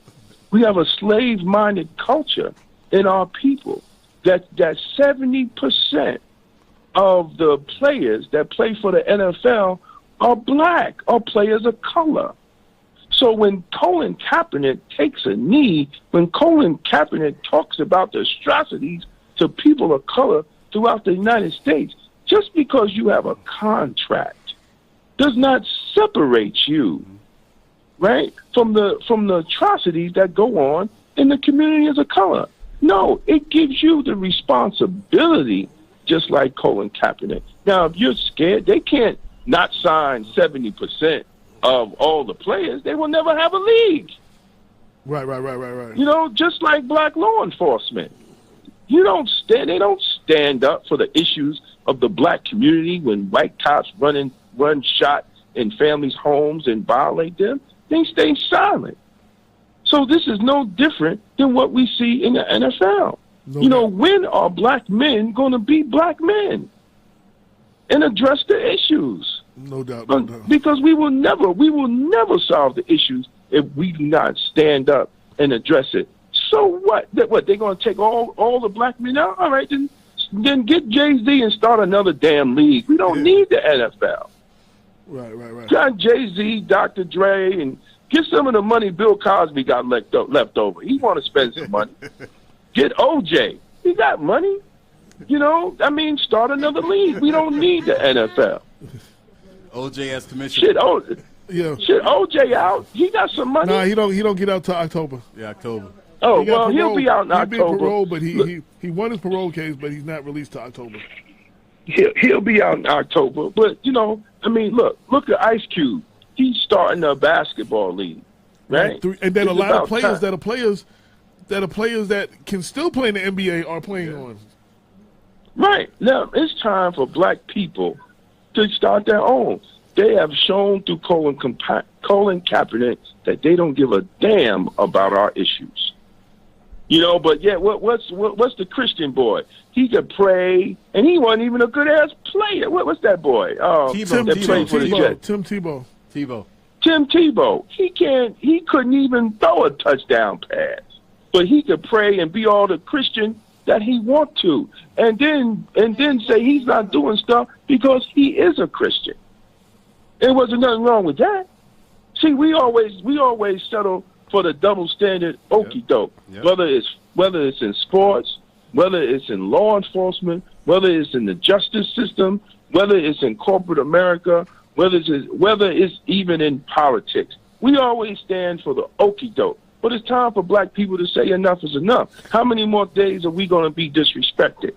We have a slave-minded culture in our people that 70% of the players that play for the NFL are black, or players of color. So when Colin Kaepernick takes a knee, when Colin Kaepernick talks about the atrocities to people of color throughout the United States, just because you have a contract does not separate you, right, from the atrocities that go on in the communities of color. No, it gives you the responsibility, just like Colin Kaepernick. Now, if you're scared, they can't not sign 70% of all the players. They will never have a league. Right. You know, just like black law enforcement. They don't stand up for the issues of the black community when white cops run shot in families' homes and violate them. They stay silent. So this is no different than what we see in the NFL. You know, when are black men going to be black men and address the issues? No doubt. Because we will never solve the issues if we do not stand up and address it. So what? What, they're going to take all the black men out? All right, then get Jay-Z and start another damn league. We don't need the NFL. Right. Got Jay-Z, Dr. Dre, and get some of the money Bill Cosby got left over. He want to spend some money. Get OJ. He got money. You know, I mean, start another league. We don't need the NFL. OJ as commissioner. Shit, OJ out. He got some money. Nah, he don't get out till October. Yeah, October. Oh, well, he'll be out in October. He'll be parole, but he won his parole case, but he's not released till October. He'll be out in October. But, you know, I mean, look at Ice Cube. He's starting a basketball league, right? And then a lot of players that are players that can still play in the NBA are playing on. Right. Now, it's time for black people to start their own. They have shown through Colin Kaepernick that they don't give a damn about our issues. You know, but yeah, what's the Christian boy? He could pray, and he wasn't even a good ass player. What's that boy? Tim Tebow. Tim Tebow. He couldn't even throw a touchdown pass, but he could pray and be all the Christian that he want to, and then say he's not doing stuff because he is a Christian. There wasn't nothing wrong with that. See, we always settle for the double standard okie doke. Yep. Whether it's in sports, whether it's in law enforcement, whether it's in the justice system, whether it's in corporate America, whether it's even in politics. We always stand for the okie doke. But it's time for black people to say enough is enough. How many more days are we going to be disrespected?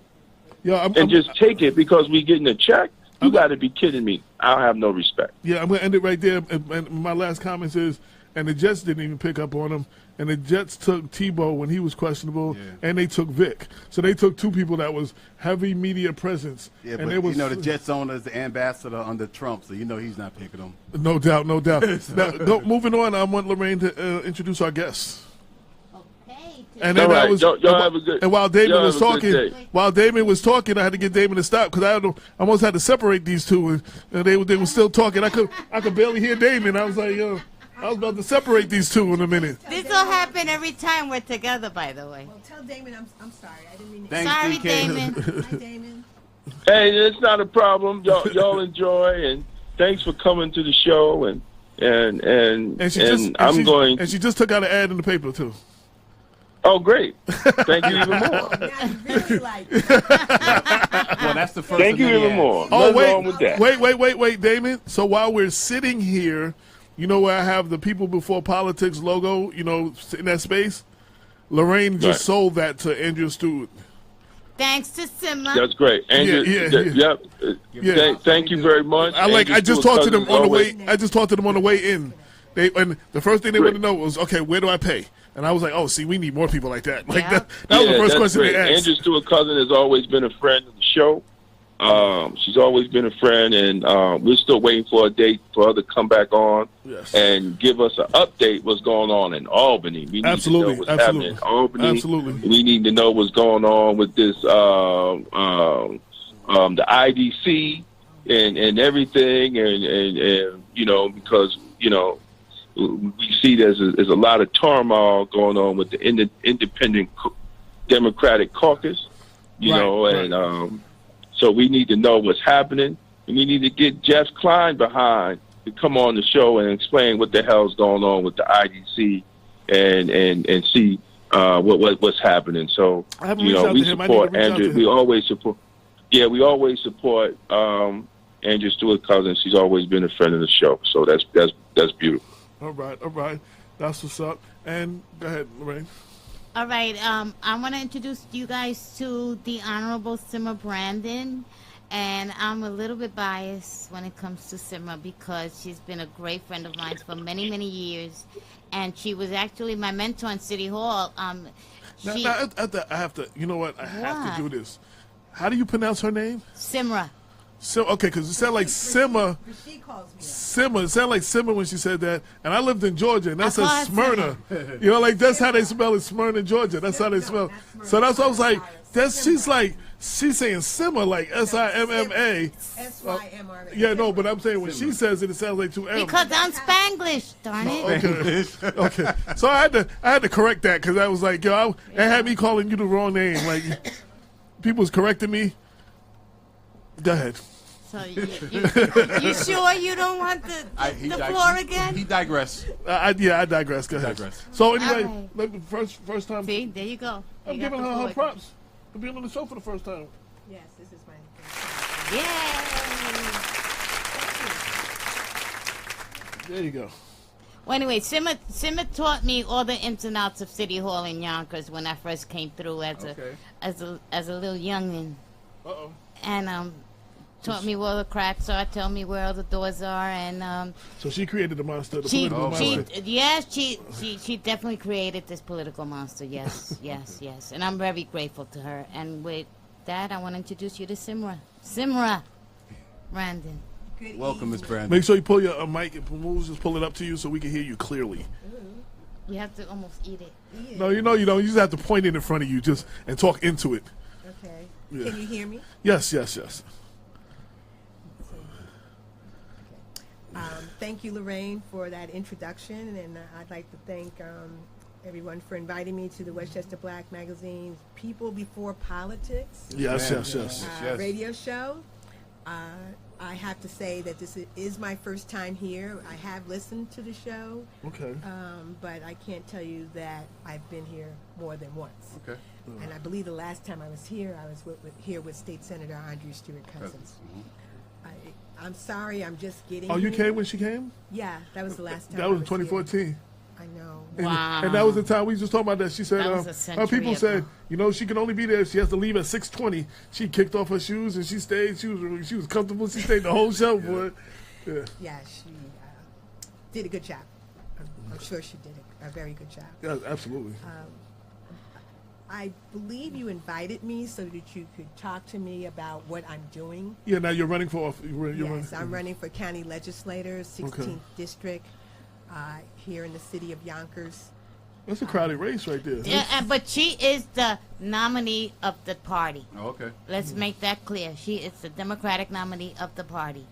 Just take it because we getting a check? You got to be kidding me. I have no respect. Yeah, I'm going to end it right there. And my last comment is, and the Jets didn't even pick up on him, and the Jets took Tebow when he was questionable, and they took Vic. So they took two people that was heavy media presence. Yeah, and but the Jets owner is the ambassador under Trump, so he's not picking them. No doubt. Now, moving on, I want Lorraine to introduce our guests. And then while Damon was talking, I had to get Damon to stop because I almost had to separate these two, and they were still talking. I could barely hear Damon. I was like, I was about to separate these two in a minute. This will happen every time we're together, by the way. Well, tell Damon I'm sorry. I didn't mean to. Thanks, sorry, DK. Damon. Hi, Damon. Hey, it's not a problem. Y'all enjoy, and thanks for coming to the show. And she just took out an ad in the paper too. Oh, great! Thank you even more. Well, that's the first. Thank you even more. Oh, wait, Damon. So while we're sitting here, where I have the People Before Politics logo, in that space, Lorraine just sold that to Andrew Stewart. Thanks to Simla. That's great. Andrew, thank you very much. I just talked to them on the way. I just talked to them on the way in. And the first thing they wanted to know was, okay, where do I pay? And I was like, oh, see, we need more people like that. Like that was the first question they asked. Andrew Stewart Cousin has always been a friend of the show. She's always been a friend, and we're still waiting for a date for her to come back on and give us an update what's going on in Albany. We need to know what's happening in Albany. Absolutely. We need to know what's going on with this the IDC and everything, and because we see there's a lot of turmoil going on with the independent Democratic caucus, and so we need to know what's happening. And we need to get Jeff Klein behind to come on the show and explain what the hell's going on with the IDC and see what's happening. So we support Andrew. We always support. Yeah, we always support Andrew Stewart Cousin. She's always been a friend of the show. So that's beautiful. All right. That's what's up. And go ahead, Lorraine. All right. I want to introduce you guys to the Honorable Simmer Brandon. And I'm a little bit biased when it comes to Simra because she's been a great friend of mine for many, many years. And she was actually my mentor in City Hall. I have to, you know what? I have to do this. How do you pronounce her name? Simra. So, okay, because it sounded like Simma. She calls me. Simma. It sounded like Simma when she said that. And I lived in Georgia, and that says call her Smyrna. You know, like that's how they spell it, Smyrna, Georgia. That's how they spell. So that's what I was like. She's saying Simma like S-I-M-M-A. S-Y-M-R-A. Yeah, no, but I'm saying when she says it, it sounds like two M's. Because I'm Spanglish, darn it. Okay. Okay. So I had to correct that because I was like, yo, it had me calling you the wrong name. Like, people was correcting me. Go ahead. So you sure you don't want the floor again? He digressed. I digress. Go ahead. Digress. So anyway, first time. See, there you go. I'm giving her props for being on the show for the first time. Yes, this is my Yay! There you go. Well, anyway, Simma taught me all the ins and outs of City Hall in Yonkers when I first came through as a little youngin. Uh-oh. And taught me where the cracks are, tell me where all the doors are, and so she created the monster, the she definitely created this political monster. Yes, yes, and I'm very grateful to her. And with that, I want to introduce you to Simra Brandon. Welcome, Miss Brandon. Make sure you pull your mic and just pull it up to you so we can hear you clearly. You have to almost eat it. No, you don't. You just have to point it in front of you and talk into it. Okay. Yeah. Can you hear me? Yes. Thank you, Lorraine, for that introduction, and I'd like to thank everyone for inviting me to the Westchester Black Magazine's People Before Politics Yes. radio show. I have to say that this is my first time here. I have listened to the show, Okay. but I can't tell you that I've been here more than once. Okay. And I believe the last time I was here, I was here with State Senator Andrew Stewart Cousins. I'm sorry, I'm just getting Oh, you here. came when she came? Yeah, that was the last time. That was in I here. 2014. I know. Wow. And that was the time we just talking about that. She said, That was a century people ago. said, she can only be there if she has to leave at 6:20. She kicked off her shoes and she stayed. She was comfortable. She stayed the whole show, boy. Yeah. Yeah, she did a good job. I'm sure she did a very good job. Yeah, absolutely. I believe you invited me so that you could talk to me about what I'm doing. Yeah, now you're running for Yes, I'm running for county legislator, 16th Okay. district, here in the city of Yonkers. That's a crowded race right there. Yeah, but she is the nominee of the party. Oh, okay. Let's make that clear. She is the Democratic nominee of the party.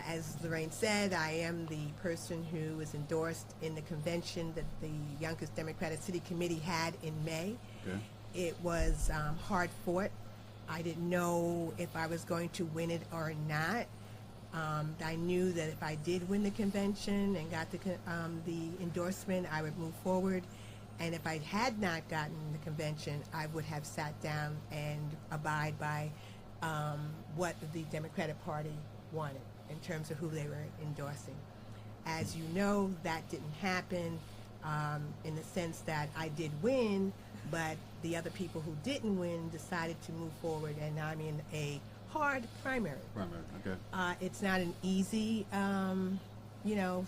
As Lorraine said, I am the person who was endorsed in the convention that the Yonkers Democratic City Committee had in May. Okay. It was hard fought. I didn't know if I was going to win it or not. I knew that if I did win the convention and got the endorsement, I would move forward. And if I had not gotten the convention, I would have sat down and abide by what the Democratic Party wanted in terms of who they were endorsing. As you know, that didn't happen in the sense that I did win, but the other people who didn't win decided to move forward, and I'm in a hard primary. Okay. It's not an easy,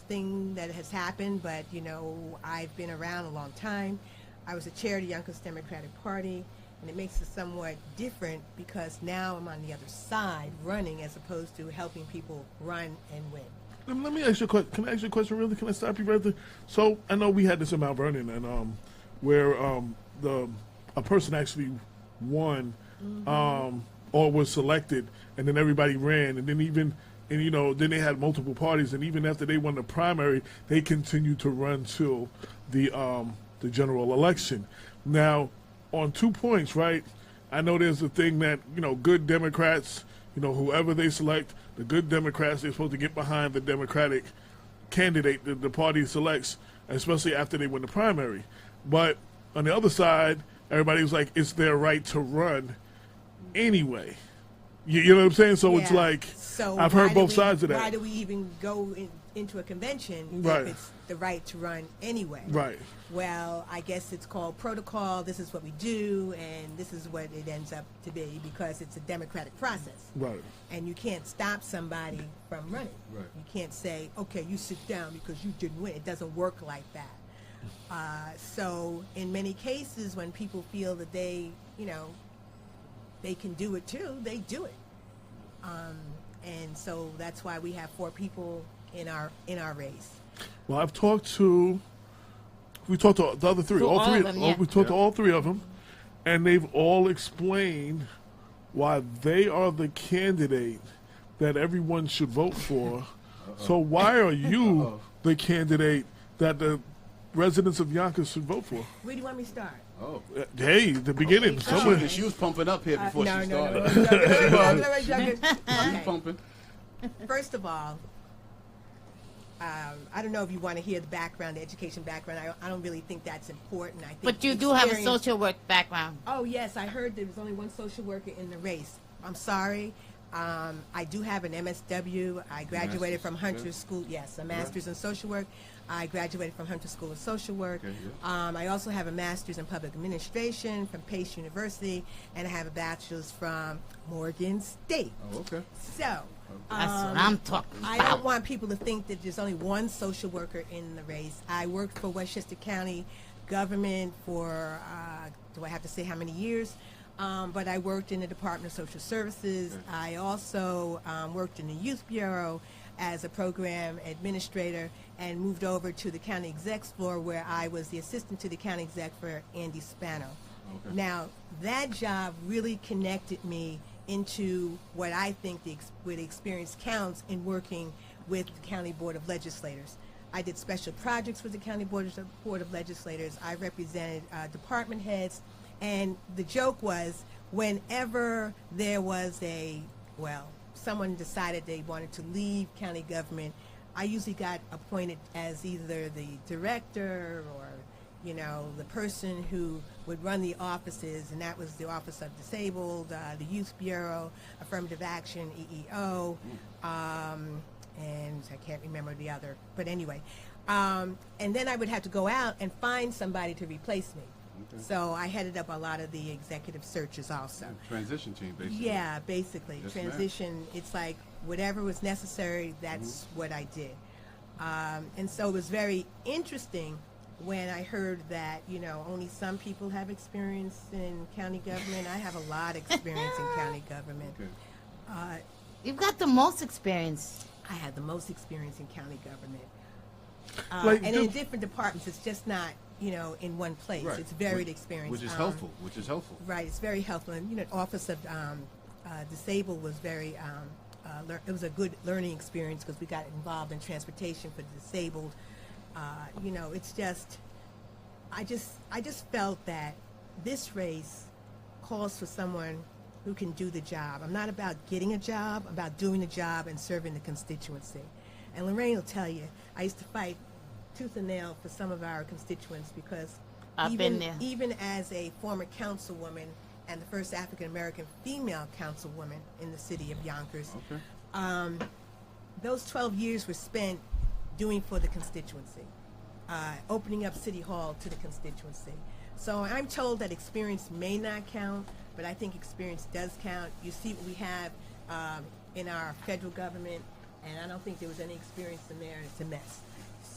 thing that has happened, but, I've been around a long time. I was the chair of the Yonkers Democratic Party, and it makes it somewhat different because now I'm on the other side running as opposed to helping people run and win. Let me ask you a question. Can I ask you a question really? Can I stop you right there? So I know we had this in Mount Vernon, and where a person actually won, or was selected, and then everybody ran, and then then they had multiple parties, and even after they won the primary, they continued to run till the general election. Now, on 2 points, right? I know there's a thing that good Democrats, whoever they select, the good Democrats, they're supposed to get behind the Democratic candidate that the party selects, especially after they win the primary. But on the other side, everybody was like, it's their right to run anyway. You know what I'm saying? So it's like, So I've heard both sides of that. Why do we even go into a convention Right. if it's the right to run anyway. Right. Well, I guess it's called protocol. This is what we do, and this is what it ends up to be because it's a democratic process. Right. And you can't stop somebody from running. Right. You can't say, okay, you sit down because you didn't win. It doesn't work like that. So in many cases, when people feel that they, they can do it too, they do it. And so that's why we have 4 people in our race. Well, we talked to the other 3. To All all 3. of them, yeah. We talked to all 3 of them, and they've all explained why they are the candidate that everyone should vote for. So why are you the candidate that the residents of Yonkers should vote for? Where do you want me to start? Oh. Hey, the beginning. Somewhere. She was pumping up here before she started. Okay. Pumping. First of all, I don't know if you want to hear the background, the education background. I don't really think that's important. I think But you do have a social work background. Oh, yes. I heard there was only one social worker in the race. I'm sorry. I do have an MSW. I graduated from Hunter School. Yes, a master's in social work. I graduated from Hunter School of Social Work. Okay, yeah. I also have a master's in public administration from Pace University, and I have a bachelor's from Morgan State. Oh, okay. So, That's what I'm talking I about. don't want people to think that there's only one social worker in the race. I worked for Westchester County government for, do I have to say how many years? But I worked in the Department of Social Services. Okay. I also worked in the Youth Bureau as a program administrator and moved over to the county exec's floor where I was the assistant to the county exec for Andy Spano. Okay. Now, that job really connected me into what I think where the experience counts in working with the County Board of Legislators. I did special projects with the County Board of Legislators. I represented department heads, and the joke was whenever there was someone decided they wanted to leave county government, I usually got appointed as either the director or, the person who would run the offices, and that was the Office of Disabled, the Youth Bureau, Affirmative Action, EEO, and I can't remember the other, but anyway. And then I would have to go out and find somebody to replace me. Okay. So I headed up a lot of the executive searches also. Transition team, basically. Yeah, basically. Yes, ma'am. Transition, it's like whatever was necessary, that's what I did. And so it was very interesting when I heard that, only some people have experience in county government. I have a lot of experience in county government. Okay. You've got the most experience. I had the most experience in county government. Like, and in different departments, it's just not, in one place. Right. It's varied experience. Which is helpful. Right, it's very helpful. And, Office of Disabled was very, it was a good learning experience because we got involved in transportation for the disabled. It's just, I just felt that this race calls for someone who can do the job. I'm not about getting a job, I'm about doing the job and serving the constituency. And Lorraine will tell you, I used to fight tooth and nail for some of our constituents because I've been there. even as a former councilwoman and the first African-American female councilwoman in the city of Yonkers, Okay. those 12 years were spent doing for the constituency, opening up City Hall to the constituency. So I'm told that experience may not count, but I think experience does count. You see what we have in our federal government, and I don't think there was any experience in there, and it's a mess.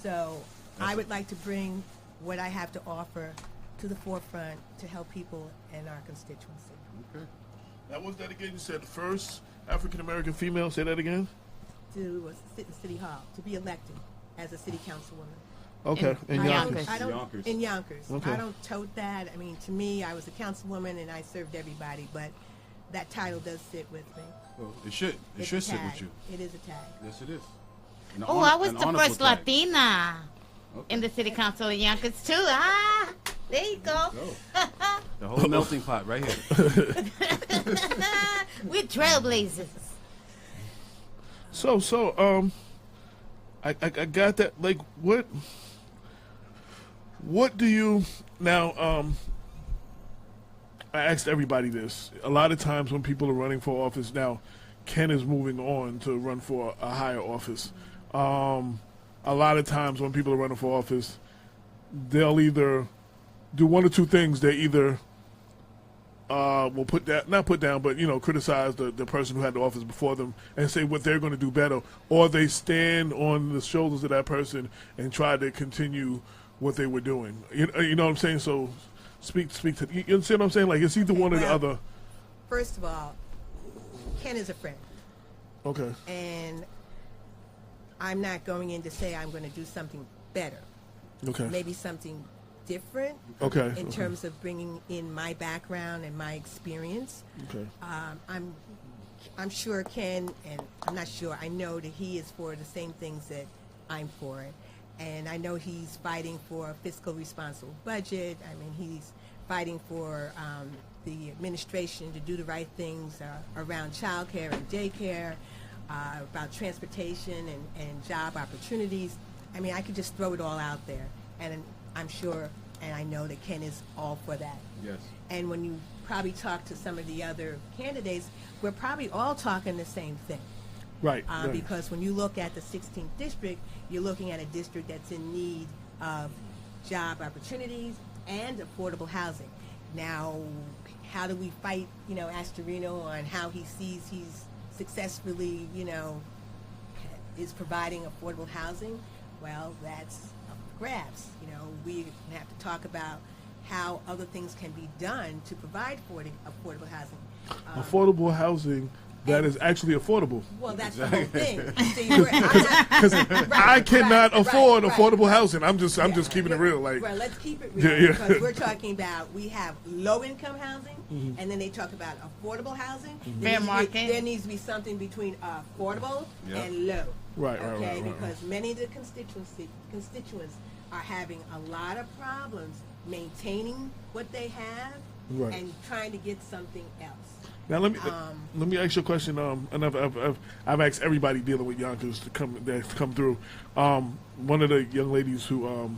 So I would like to bring what I have to offer to the forefront to help people in our constituency. Okay. Now, what was that again? You said the first African-American female. Say that again. To sit in City Hall, to be elected as a city councilwoman. Okay. In And Yonkers. I don't, Yonkers. in Yonkers. Okay. I don't tote that. I mean, to me, I was a councilwoman and I served everybody, but that title does sit with me. Well, it should. It It's should a sit tag. with you. It is a tag. Yes, it is. An Oh, honor- I was an the honorable first tag. Latina Okay. in the city council of Yonkers too. Ah, there you go. The whole melting pot right here. We're trailblazers. So, I got that. Like, what do you now? I asked everybody this. A lot of times when people are running for office now, Ken is moving on to run for a higher office. a lot of times when people are running for office, they'll either do one or two things. They either will criticize the person who had the office before them and say what they're going to do better, or they stand on the shoulders of that person and try to continue what they were doing. You know what I'm saying? So speak to you understand what I'm saying? Like, it's either one or the other. First of all, Ken is a friend. Okay. And I'm not going in to say I'm going to do something better. Okay. Maybe something different. Okay. In terms of bringing in my background and my experience. Okay. I'm sure Ken, and I'm not sure, I know that he is for the same things that I'm for. And I know he's fighting for a fiscal responsible budget. I mean, he's fighting for the administration to do the right things around child care and daycare, about transportation and job opportunities. I mean, I could just throw it all out there. And I'm sure, and I know that Ken is all for that. Yes. And when you probably talk to some of the other candidates, we're probably all talking the same thing. Right. Because when you look at the 16th district, you're looking at a district that's in need of job opportunities and affordable housing. Now, how do we fight, Astorino on how he sees he's successfully, is providing affordable housing? Well, that's up for grabs. We have to talk about how other things can be done to provide for affordable housing. Affordable housing that is actually affordable. Well, that's the whole thing. Because I cannot afford affordable housing. I'm just keeping it real. Like, well, let's keep it real because we're talking about we have low income housing, and then they talk about affordable housing. Fair market. There needs to be something between affordable and low. Right. Because many of the constituents are having a lot of problems maintaining what they have and trying to get something else. Now let me ask you a question. And I've asked everybody dealing with Yonkers to come through. One of the young ladies who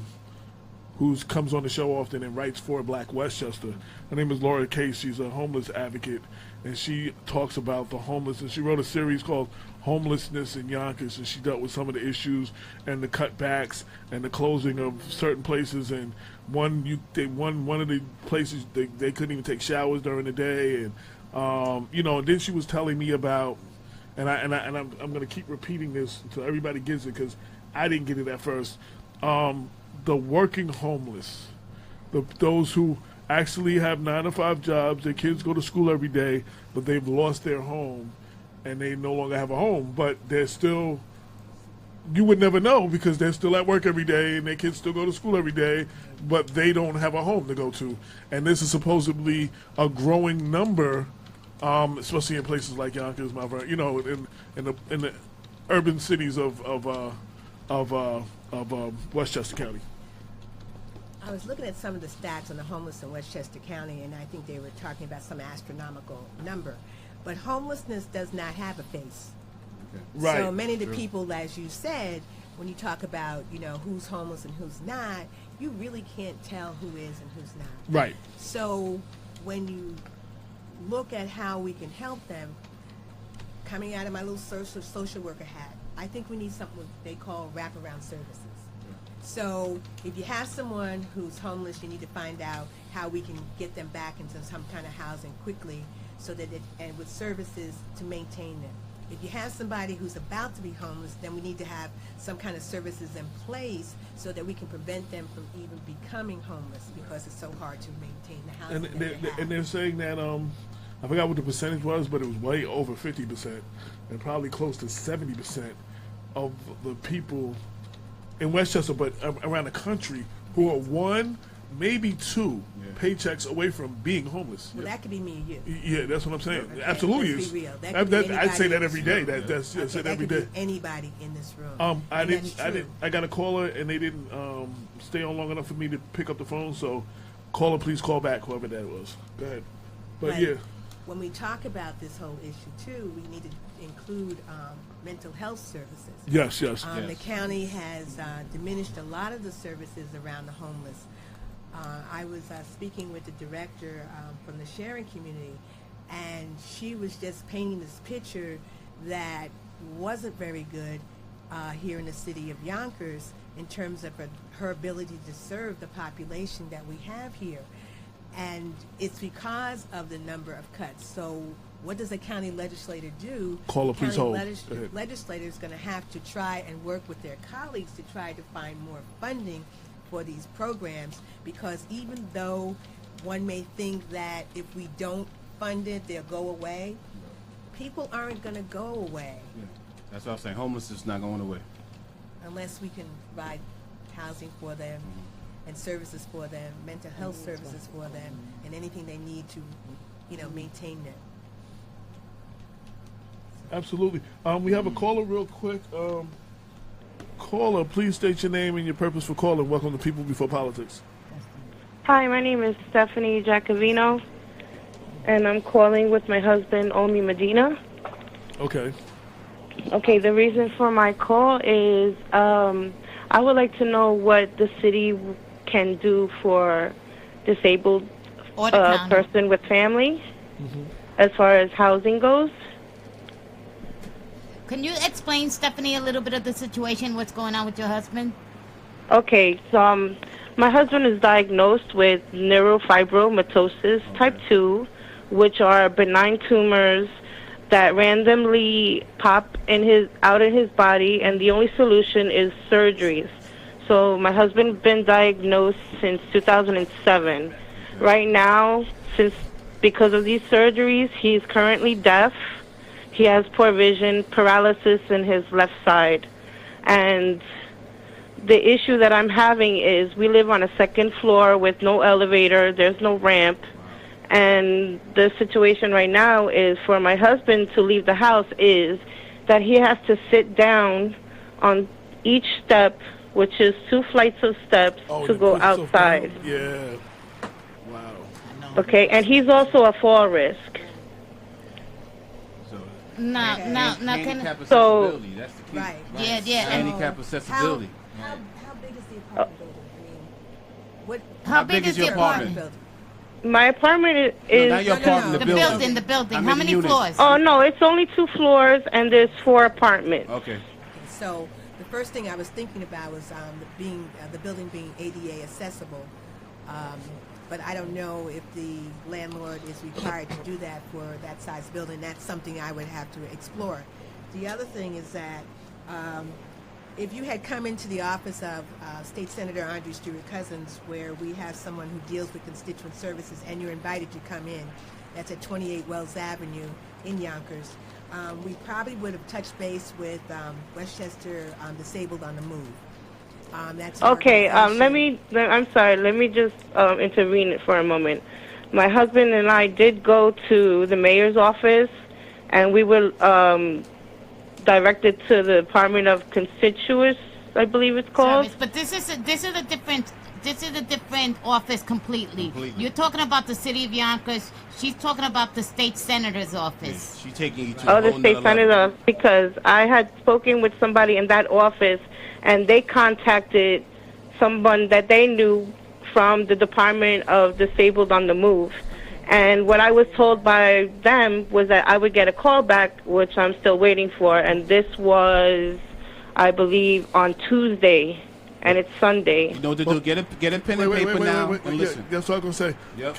comes on the show often and writes for Black Westchester. Her name is Laura Case. She's a homeless advocate, and she talks about the homeless. And she wrote a series called Homelessness in Yonkers, and she dealt with some of the issues and the cutbacks and the closing of certain places. And one of the places they couldn't even take showers during the day, and then she was telling me about, and I'm going to keep repeating this until everybody gets it because I didn't get it at first. The working homeless, those who actually have 9-to-5 jobs, their kids go to school every day, but they've lost their home and they no longer have a home, but they're still, you would never know because they're still at work every day and their kids still go to school every day, but they don't have a home to go to. And this is supposedly a growing number, especially in places like Yonkers, Mount Vernon, in the urban cities of Westchester County. I was looking at some of the stats on the homeless in Westchester County, and I think they were talking about some astronomical number. But homelessness does not have a face. Okay. Right. So many of the people, as you said, when you talk about, who's homeless and who's not, you really can't tell who is and who's not. Right. So when you look at how we can help them, coming out of my little social worker hat, I think we need something they call wraparound services. So if you have someone who's homeless, you need to find out how we can get them back into some kind of housing quickly so that and with services to maintain them. If you have somebody who's about to be homeless, then we need to have some kind of services in place so that we can prevent them from even becoming homeless because it's so hard to maintain the housing that they have. And they're saying that, I forgot what the percentage was, but it was way over 50% and probably close to 70% of the people in Westchester, but around the country, who are one, maybe two paychecks away from being homeless. Well, that could be me and you. Yeah, that's what I'm saying. Okay, Absolutely. let's be real. That could be I'd say that anybody every in day. this room. That's Okay, said that every could day. be anybody in this room. I didn't. I got a caller, and they didn't stay on long enough for me to pick up the phone. So, caller, please call back, whoever that was. Go ahead. But yeah. When we talk about this whole issue too, we need to include mental health services. Yes. The county has diminished a lot of the services around the homeless. I was speaking with the director from the sharing community, and she was just painting this picture that wasn't very good. here in the city of Yonkers in terms of her ability to serve the population that we have here. And it's because of the number of cuts. So what does a county legislator do? Call a police hold. Legislator is going to have to try and work with their colleagues to try to find more funding for these programs, because even though one may think that if we don't fund it, they'll go away, people aren't going to go away. Yeah. That's what I'm saying. Homelessness is not going away. Unless we can provide housing for them and services for them, mental health services for them, and anything they need to, maintain them. Absolutely. We have a caller real quick. Caller, please state your name and your purpose for calling. Welcome to People Before Politics. Hi, my name is Stephanie Jacovino, and I'm calling with my husband, Omi Medina. Okay. Okay, the reason for my call is I would like to know what the city can do for disabled person with family as far as housing goes. Can you explain, Stephanie, a little bit of the situation, what's going on with your husband? Okay, so my husband is diagnosed with neurofibromatosis type 2, which are benign tumors that randomly pop out in his body, and the only solution is surgeries. So my husband's been diagnosed since 2007. Right now, because of these surgeries, he's currently deaf. He has poor vision, paralysis in his left side. And the issue that I'm having is we live on a second floor with no elevator, there's no ramp. And the situation right now is for my husband to leave the house is that he has to sit down on each step, which is 2 flights of steps, to go outside. Yeah. Wow. Okay, and he's also a fall risk. No, handicap so accessibility, that's the key. Right. Yeah. Handicap accessibility. How big is the apartment building? I mean, How big is the apartment? building? My apartment is... Not your apartment, The building. building. How many units? floors? Oh, no, it's only 2 floors, and there's 4 apartments. Okay. So the first thing I was thinking about was the building being ADA accessible. But I don't know if the landlord is required to do that for that size building. That's something I would have to explore. The other thing is that if you had come into the office of State Senator Andre Stewart-Cousins, where we have someone who deals with constituent services, and you're invited to come in, that's at 28 Wells Avenue in Yonkers, we probably would have touched base with Westchester Disabled on the Move. That's Okay, let me just intervene for a moment. My husband and I did go to the mayor's office, and we were directed to the Department of Constituents, I believe it's called. Service. But this is a different office completely. You're talking about the city of Yonkers. She's talking about the state senator's office. Yeah, she's taking you to the state senator's office, because I had spoken with somebody in that office, and they contacted someone that they knew from the Department of Disabled on the Move. And what I was told by them was that I would get a call back, which I'm still waiting for, and this was, I believe, on Tuesday, and it's Sunday. You know what to do? Get a pen and paper now and listen. That's what I was going to say. Yep.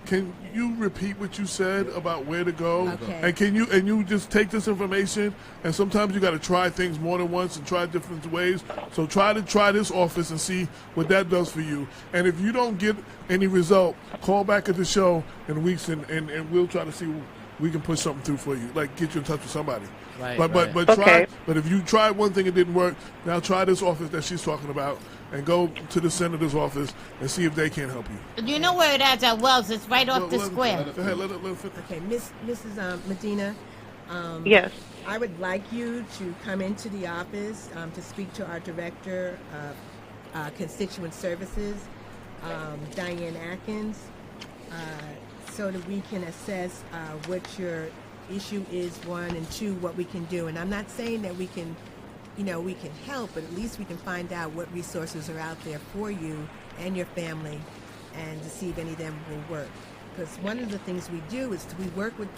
Can you repeat what you said about where to go? Okay. And can you just take this information, and sometimes you got to try things more than once and try different ways. So try this office and see what that does for you. And if you don't get any result, call back at the show in weeks, and we'll try to see we can push something through for you, like get you in touch with somebody. Right. But Okay. But if you tried one thing and it didn't work, now try this office that she's talking about, and go to the senator's office and see if they can help you. You know where it is at Wells. It's right off the square. Go ahead, let her finish. Okay, Mrs. Medina. Yes. I would like you to come into the office to speak to our director of constituent services, Diane Atkins, so that we can assess what your issue is, 1, and 2, what we can do. And I'm not saying that we can help, but at least we can find out what resources are out there for you and your family, and to see if any of them will work. Because one of the things we do is we work with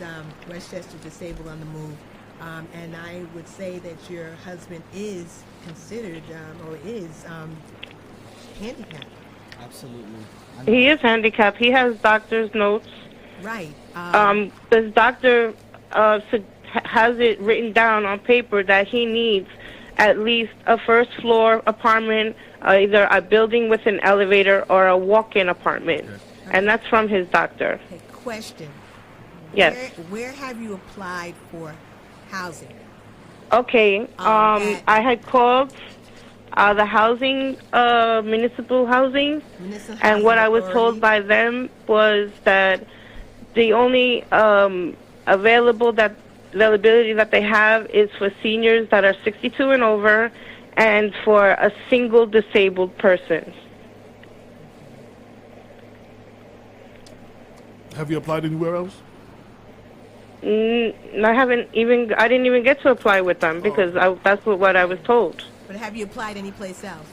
Westchester Disabled on the Move And I would say that your husband is considered or is handicapped. Absolutely. He is handicapped. He has doctor's notes. Right. This doctor has it written down on paper that he needs at least a first floor apartment, either a building with an elevator or a walk-in apartment. Okay. And that's from his doctor. Okay, question. Yes. Where have you applied for housing? Okay. I had called the housing, municipal housing, and what I was told by them was that the only availability that they have is for seniors that are 62 and over, and for a single disabled person. Have you applied anywhere else? I didn't even get to apply with them because that's what I was told. But have you applied anyplace else?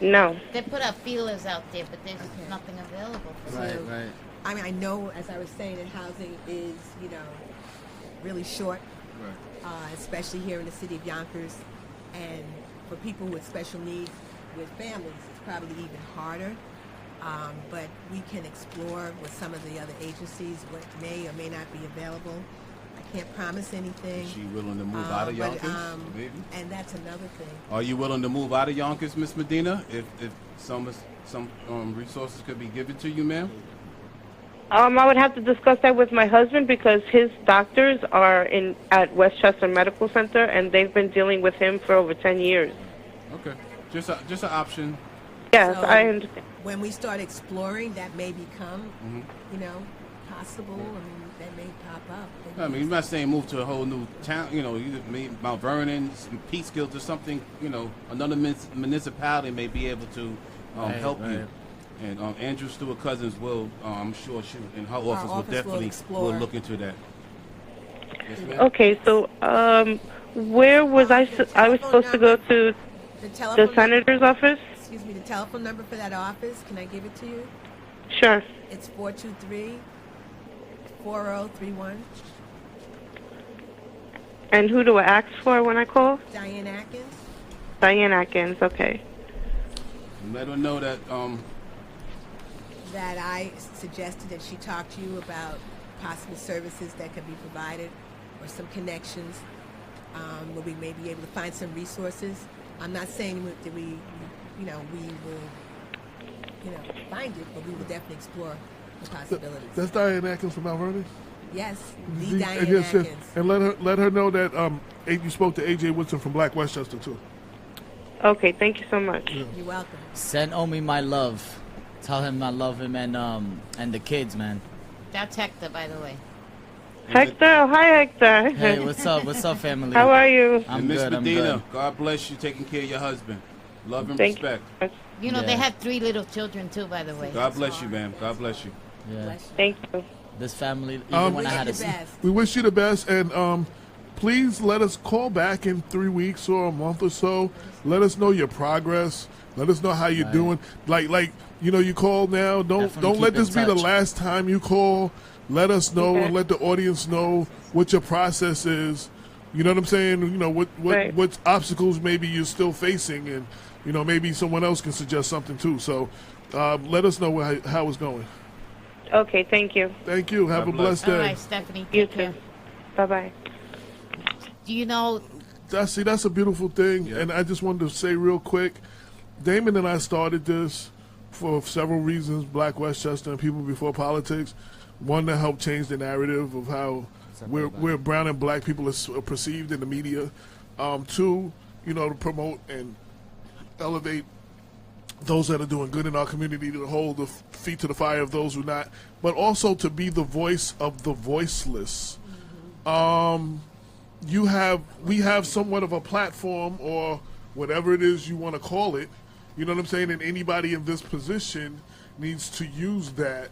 No. They put up feelers out there, but there's nothing available. Right. I mean, I know, as I was saying, that housing is, really short, especially here in the city of Yonkers. And for people with special needs, with families, it's probably even harder. But we can explore with some of the other agencies what may or may not be available. I can't promise anything. Is she willing to move out of Yonkers? Maybe? And that's another thing. Are you willing to move out of Yonkers, Miss Medina, if some resources could be given to you, ma'am? I would have to discuss that with my husband because his doctors are at Westchester Medical Center, and they've been dealing with him for over 10 years. Okay, just an option. Yes, So I understand. When we start exploring, that may become, possible. I mean, that may pop up. I mean, you're not saying move to a whole new town, either Mount Vernon, Peekskill, or something, another municipality may be able to help you. And Andrew Stewart Cousins will, I'm sure she in her office will definitely will look into that. Yes, ma'am? Okay, so where was I was supposed to go to the senator's office? Excuse me, the telephone number for that office, can I give it to you? Sure. It's 423-4031. And who do I ask for when I call? Diane Atkins. Diane Atkins, okay. Let her know that that I suggested that she talk to you about possible services that could be provided or some connections where we may be able to find some resources. I'm not saying that we will find it, but we will definitely explore the possibilities. That's Diane Atkins from Mount Vernon? Yes, the Diane Atkins. And let her know that you spoke to A.J. Woodson from Black Westchester, too. Okay, thank you so much. Yeah. You're welcome. Send Omi my love. Tell him I love him and the kids, man. That's Hector, by the way. Hector, hi Hector. Hey, what's up? What's up, family? How are you? I'm Miss good. Medina, I'm good. God bless you, taking care of your husband. Love and Thank respect. You know, they have 3 little children, too, by the way. God bless you, ma'am. God bless you. Yeah. Thank you. This family, even when I had we wish you the best, and please let us call back in 3 weeks or a month or so. Let us know your progress. Let us know how you're doing. Like you call now. Don't let this be the last time you call. Let us know and let the audience know what your process is. You know what I'm saying? What obstacles maybe you're still facing, and maybe someone else can suggest something too. So let us know how it's going. Okay, thank you. Thank you. Have a blessed day. All right, Stephanie. You too. Bye-bye. Do you know? That's a beautiful thing, and I just wanted to say real quick, Damon and I started this for several reasons, Black Westchester and People Before Politics. One, to help change the narrative of how we're brown and black people are perceived in the media. 2, to promote and elevate those that are doing good in our community, to hold the feet to the fire of those who not, but also to be the voice of the voiceless. We have somewhat of a platform, or whatever it is you want to call it. You know what I'm saying? And anybody in this position needs to use that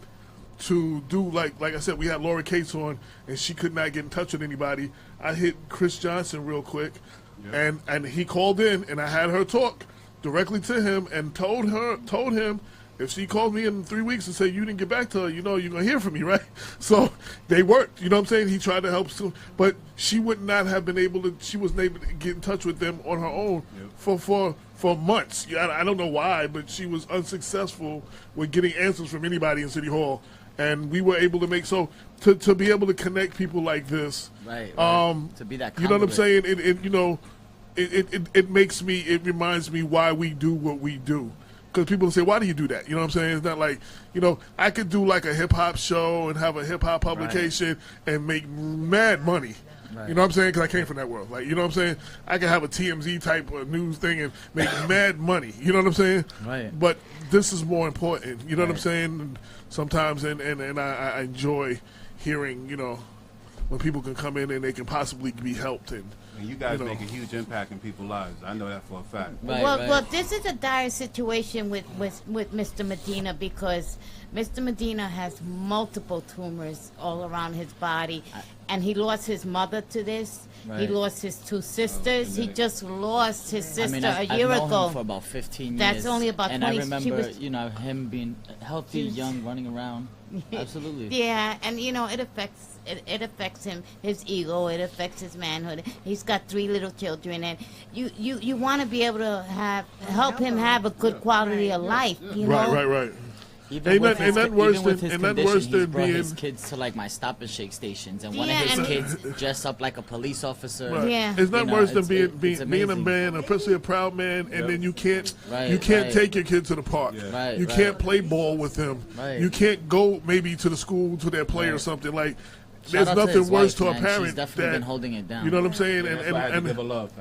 to do, like I said, we had Laura Cates on, and she could not get in touch with anybody. I hit Chris Johnson real quick, and he called in, and I had her talk directly to him and told him if she calls me in 3 weeks and say you didn't get back to her, you're going to hear from me, right? So they worked. You know what I'm saying? He tried to help, but she would not have been able to. She wasn't able to get in touch with them on her own for months. I don't know why, but she was unsuccessful with getting answers from anybody in City Hall. And we were able to make to be able to connect people like this, right. To be that, you know what I'm saying? It reminds me why we do what we do. Because people say, why do you do that? You know what I'm saying? It's not like, I could do like a hip hop show and have a hip hop publication and make mad money. Right. You know what I'm saying? Because I came from that world. Like, you know what I'm saying? I could have a TMZ type of news thing and make mad money. You know what I'm saying? Right. But this is more important. You know what I'm saying? Sometimes, and I enjoy hearing, when people can come in and they can possibly be helped. And you guys make a huge impact in people's lives. I know that for a fact. Well, this is a dire situation with Mr. Medina because Mr. Medina has multiple tumors all around his body, and he lost his mother to this. Right. He lost his two sisters. He just lost his sister a year I've known ago. Him for about 15 years. That's only about 20 years. And I remember, him being healthy, young, running around. Absolutely. Yeah, and it affects him, his ego. It affects his manhood. He's got 3 little children, and you want to be able to help him have a good quality of life. Right. Even with his condition, he brought being his kids to like my Stop and Shake stations, and one of his kids dressed up like a police officer. Right. Yeah, it's not worse than being a man, especially a proud man, and then you can't take your kid to the park. Yeah. You can't play ball with them. Right. You can't go maybe to the school to their play or something like. There's nothing worse to a parent. She's definitely been holding it down. You know what I'm saying? And give her love.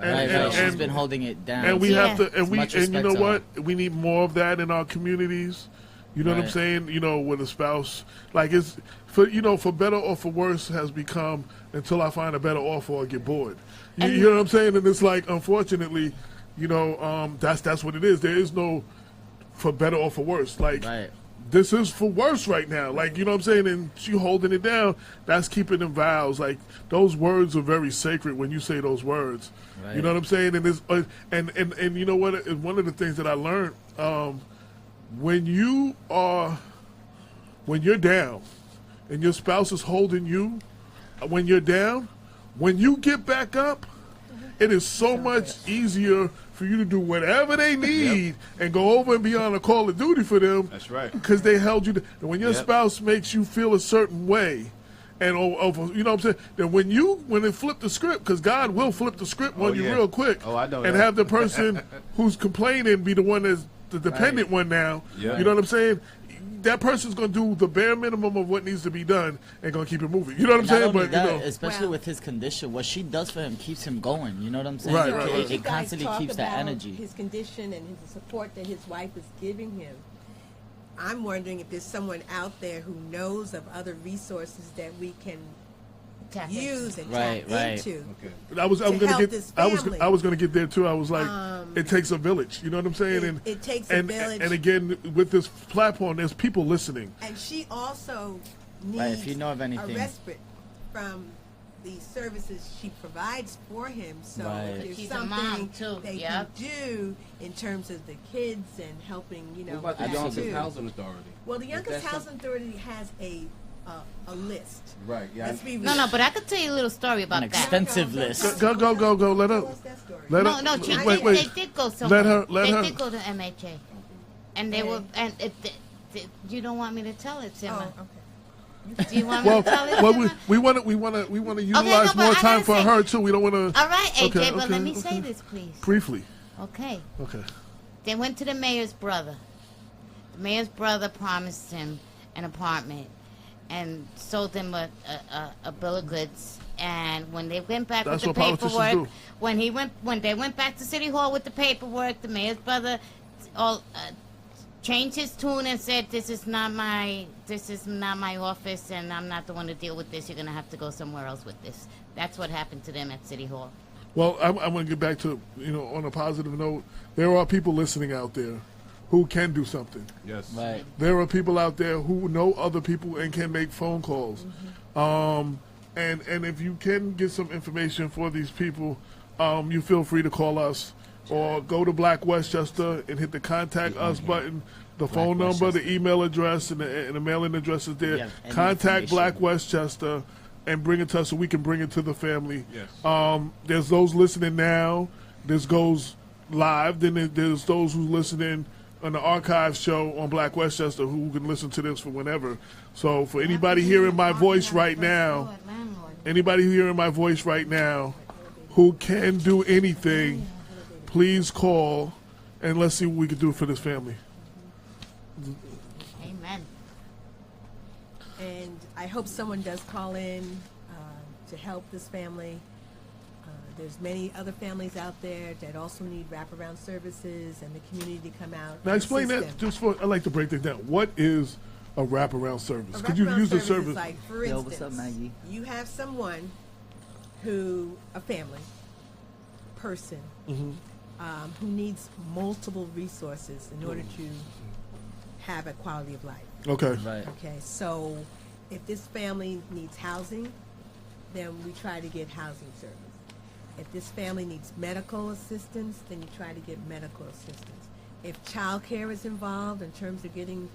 She's been holding it down. And we have to, and you know what? We need more of that in our communities. You know what I'm saying? With a spouse, like it's for better or for worse has become until I find a better offer or get bored. You know what I'm saying? And it's like, unfortunately, that's what it is. There is no for better or for worse. Like this is for worse right now. Like, you know what I'm saying? And you holding it down, that's keeping them vows. Like those words are very sacred when you say those words. Right. You know what I'm saying? And it's and you know what? One of the things that I learned. When you're down and your spouse is holding you when you're down, when you get back up, it is so much easier for you to do whatever they need and go over and be on a call of duty for them. That's right. Because they held you. And when your spouse makes you feel a certain way, and you know what I'm saying? Then when they flip the script, because God will flip the script on you real quick. Oh, I know. And have the person who's complaining be the one that's the dependent one now. Yeah. You know what I'm saying? That person's going to do the bare minimum of what needs to be done and going to keep it moving. You know what I'm saying? But especially with his condition, what she does for him keeps him going. You know what I'm saying? Right. It constantly keeps that energy. His condition and the support that his wife is giving him. I'm wondering if there's someone out there who knows of other resources that we can use and tap into. Okay. I was going to get there too. I was like, it takes a village. You know what I'm saying? It takes a village. And again, with this platform, there's people listening. And she also needs if you know of anything. a respite from the services she provides for him. So if there's something they can do in terms of the kids and helping, what about the Youngest Housing Authority? Well, the Youngest Housing Authority has a list. Right. Yeah. No, but I could tell you a little story about an extensive list. Go. Let her. They did go somewhere. Let her. They did go to MHA, and they were. And you don't want me to tell it, Simma. Oh, okay. Do you want me to tell it? Well, we want to utilize more time for her too. We don't want to. All right, AJ, but let me say this, please. Briefly. Okay. Okay. They went to the mayor's brother. The mayor's brother promised him an apartment and sold them a bill of goods. And when they went back with the paperwork, when they went back to City Hall with the paperwork, the mayor's brother changed his tune and said, "This is not my office, and I'm not the one to deal with this. You're gonna have to go somewhere else with this." That's what happened to them at City Hall. Well, I'm going to get back to, on a positive note, there are people listening out there who can do something. Yes. Right. There are people out there who know other people and can make phone calls. Mm-hmm. And if you can get some information for these people, you feel free to call us. or go to Black Westchester and hit the contact us button. The phone number, the email address, and the mailing address is there. Contact Black Westchester and bring it to us so we can bring it to the family. Yes. There's those listening now. This goes live. Then there's those who listening on the archive show on Black Westchester who can listen to this for whenever. So for anybody hearing my voice right now, who can do anything, please call and let's see what we can do for this family. Amen. And I hope someone does call in to help this family. There's many other families out there that also need wraparound services and the community to come out. Now explain that just for, I'd like to break this down. What is a wraparound service? Could you use the service? Is like, for Yo, instance, what's up, Maggie? you have someone a family person, who needs multiple resources in order to have a quality of life. Okay. Right. Okay, so if this family needs housing, then we try to get housing service. If this family needs medical assistance, then you try to get medical assistance. If child care is involved in terms of getting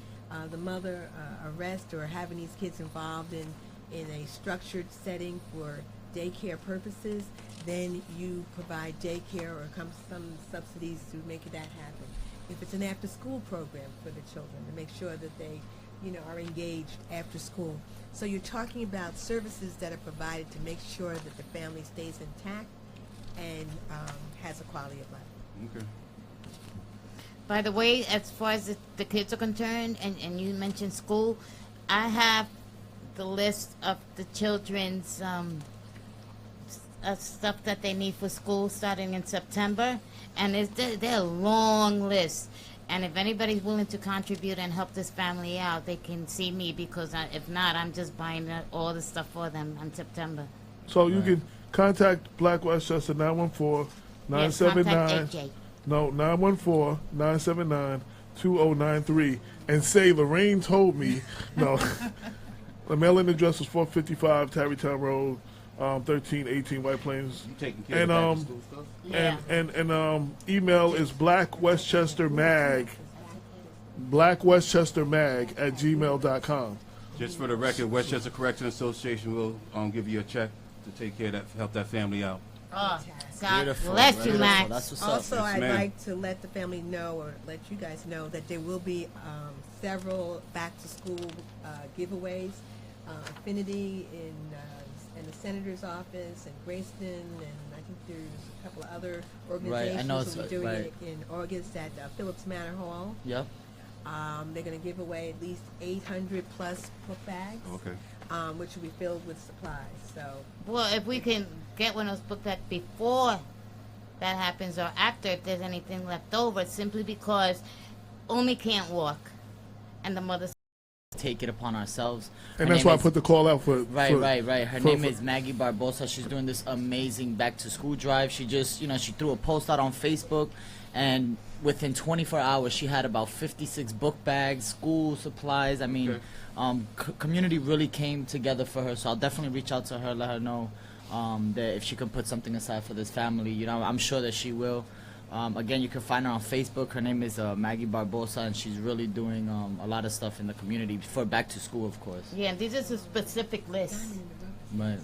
the mother a rest or having these kids involved in a structured setting for daycare purposes, then you provide daycare or some subsidies to make that happen. If it's an after-school program for the children, to make sure that they, are engaged after school. So you're talking about services that are provided to make sure that the family stays intact and has a quality of life. Okay. By the way, as far as the kids are concerned, and you mentioned school, I have the list of the children's stuff that they need for school starting in September, and they're a long list. And if anybody's willing to contribute and help this family out, they can see me, because if not, I'm just buying all the stuff for them in September. So you can contact Black Westchester 914-979. No, 914-979-2093 and say Lorraine told me. No. The mailing address is 455 Tarrytown Road, 1318 White Plains. You taking care of back to school stuff? And email is blackwestchestermag @gmail.com. Just for the record, Westchester Correctional Association will give you a check to take care of that, help that family out. Oh, God Beautiful, bless you, beautiful. Max. That's what's up. Also, Yes, I'd ma'am. like to let the family know, or let you guys know, that there will be several back-to-school giveaways. Affinity in the senator's office, and Grayston, and I think there's a couple of other organizations I know will be doing it in August at Phillips Manor Hall. Yep. They're going to give away at least 800 plus book bags, Okay. which will be filled with supplies. So Well, if we can get one of those book bags before that happens, or after, if there's anything left over, simply because Omi can't walk, and the mother's Take it upon ourselves. And Her that's name why I is- put the call out for. Right. Her name for- is Maggie Barbosa. She's doing this amazing back to school drive. She just, she threw a post out on Facebook, and within 24 hours, she had about 56 book bags, school supplies. I mean, community really came together for her. So I'll definitely reach out to her, let her know that if she can put something aside for this family. I'm sure that she will. Again, you can find her on Facebook. Her name is Maggie Barbosa, and she's really doing a lot of stuff in the community for back to school, of course. Yeah, these are some specific lists. Right.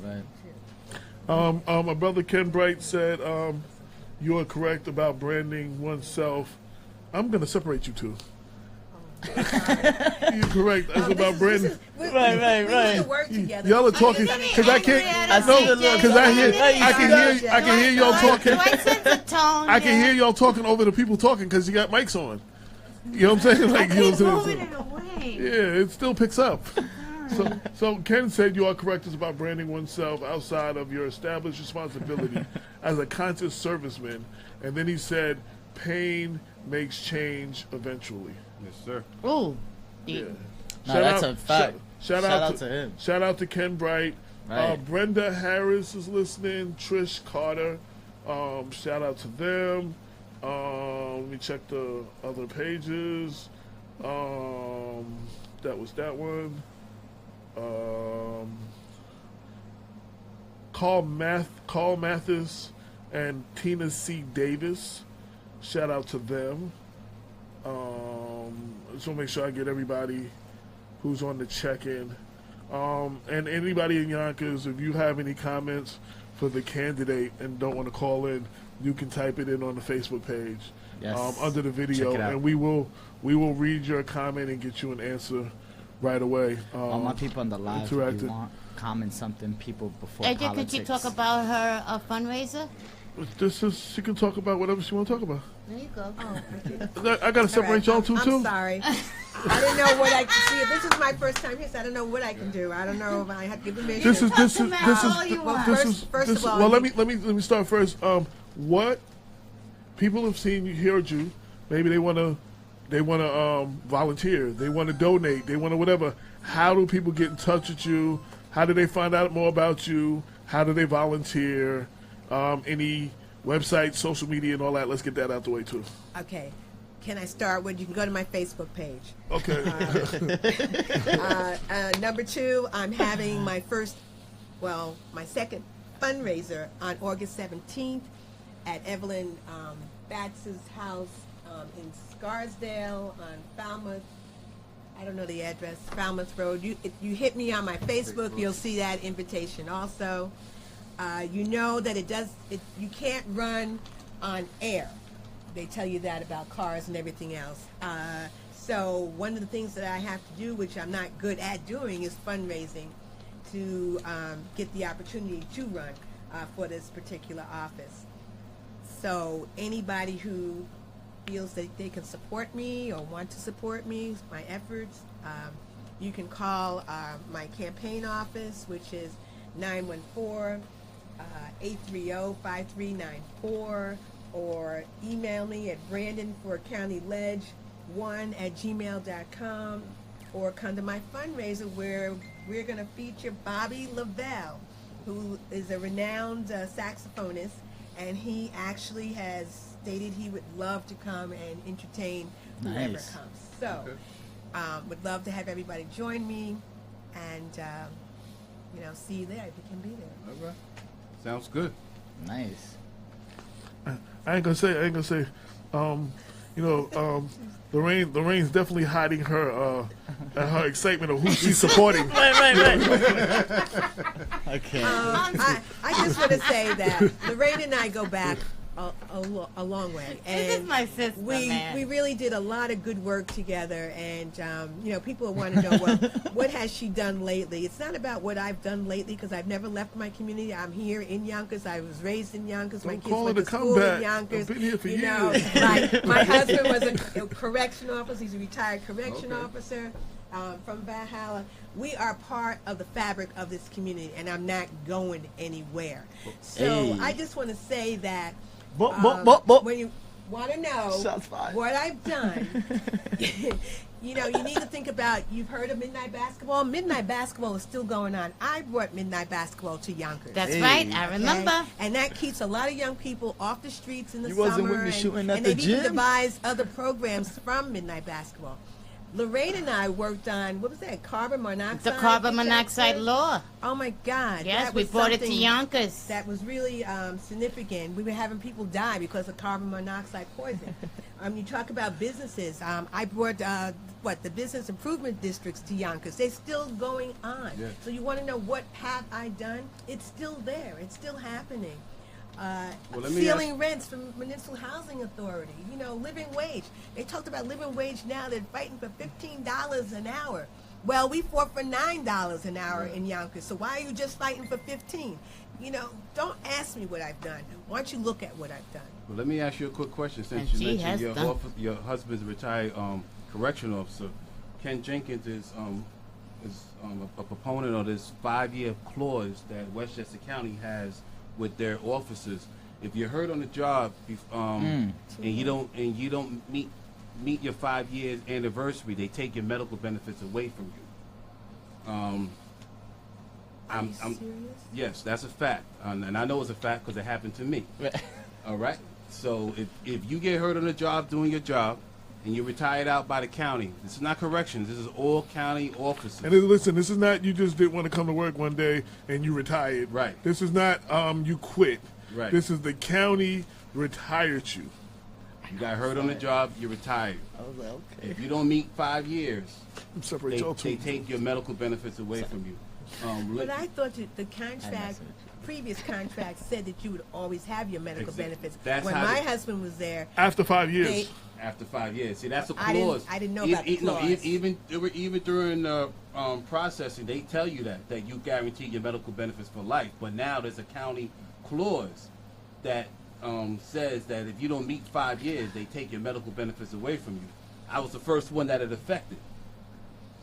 My brother Ken Bright said you are correct about branding oneself. I'm going to separate you two. You're correct. It's about branding. We need to work together. Y'all are talking because I can't. Because I can hear y'all talking. I can hear y'all talking over the people talking because you got mics on. You know what I'm saying? Like, you know what I'm saying? Yeah, it still picks up. So Ken said you are correct. It's about branding oneself outside of your established responsibility as a conscious serviceman. And then he said, pain makes change eventually. Yes, sir. Ooh. Yeah. No, that's a fact. Shout out to him. Shout out to Ken Bright. Right. Brenda Harris is listening. Trish Carter. Shout out to them. Let me check the other pages. That was that one. Carl Mathis and Tina C. Davis. shout out to them. Just want to make sure I get everybody who's on the check-in. And anybody in Yonkers, if you have any comments for the candidate and don't want to call in, you can type it in on the Facebook page under the video, and we will read your comment and get you an answer right away. All my people on the live, if you want, comment something, people before Edgar, politics. could you talk about her fundraiser? She can talk about whatever she want to talk about. There you go. Oh, I got to separate y'all too. I'm sorry. I didn't know what I can see. This is my first time here, so I don't know what I can do. I don't know if I have to give permission. This is First of all, well, let me start first. What people have seen you, heard you. Maybe they want to volunteer. They want to donate. They want to whatever. How do people get in touch with you? How do they find out more about you? How do they volunteer? Any website, social media, and all that. Let's get that out the way too. Okay. Can I start with, you can go to my Facebook page. Okay. Number 2, I'm having my second fundraiser on August 17th at Evelyn Batz's house in Scarsdale on Falmouth. I don't know the address, Falmouth Road. If you hit me on my Facebook, you'll see that invitation also. You know that you can't run on air. They tell you that about cars and everything else. So one of the things that I have to do, which I'm not good at doing, is fundraising to get the opportunity to run for this particular office. So anybody who feels that they can support me or want to support me, my efforts, you can call my campaign office, which is 914-830-5394, or email me at brandonforcountyledge1@gmail.com, or come to my fundraiser where we're going to feature Bobby Lavelle, who is a renowned saxophonist, and he actually has stated he would love to come and entertain whoever comes. So, would love to have everybody join me, and see you there if you can be there. All right. Sounds good. Nice. I ain't gonna say. Lorraine's definitely hiding her excitement of who she's supporting. Right. Okay. I just want to say that Lorraine and I go back a long way, and This is my sister, man. we really did a lot of good work together. And people want to know, well, what has she done lately? It's not about what I've done lately, because I've never left my community. I'm here in Yonkers. I was raised in Yonkers. My kids went to school in Yonkers. I've been here for years. My husband was a correction officer. He's a retired correction officer from Valhalla. We are part of the fabric of this community, and I'm not going anywhere. So I just want to say that when you want to know what I've done, you need to think about, you've heard of Midnight Basketball. Midnight Basketball is still going on. I brought Midnight Basketball to Yonkers. That's right, I remember. Okay? And that keeps a lot of young people off the streets in the You summer. wasn't with me shooting at and the they've even gym? devised other programs from Midnight Basketball. Lorraine and I worked on, what was that, carbon monoxide? The carbon monoxide law. Oh my God. Yes, that we was brought it to something Yonkers. That was really significant. We were having people die because of carbon monoxide poisoning. You talk about businesses. I brought, the business improvement districts to Yonkers. They're still going on. Yeah. So you want to know what have I done? It's still there. It's still happening. Ceiling rents from Municipal Housing Authority. Living wage. They talked about living wage now. They're fighting for $15 an hour. Well, we fought for $9 an hour in Yonkers. So why are you just fighting for $15? Don't ask me what I've done. Why don't you look at what I've done? Well, let me ask you a quick question. Since And you she mentioned has your husband's a retired correction officer, Ken Jenkins is a proponent of this 5-year clause that Westchester County has with their officers. If you're hurt on the job, and you don't meet your 5 years anniversary, they take your medical benefits away from you. Are you serious? Yes, that's a fact, and I know it's a fact because it happened to me. All right. So if you get hurt on the job doing your job, and you're retired out by the county, this is not corrections. This is all county officers. And listen, this is not you just didn't want to come to work one day and you retired. Right. This is not you quit. Right. This is the county retired you. You got hurt on the job, you're retired. I was like, okay. If you don't meet 5 years, Separate y'all they two. take your medical benefits away from you. But I thought that the contract, previous contract, said that you would always have your medical benefits. That's when how my they- husband was there, After 5 years. After 5 years, see that's a I clause. didn't know about the clause. Even during the processing, they tell you that you guarantee your medical benefits for life. But now there's a county clause that says that if you don't meet 5 years, they take your medical benefits away from you. I was the first one that it affected.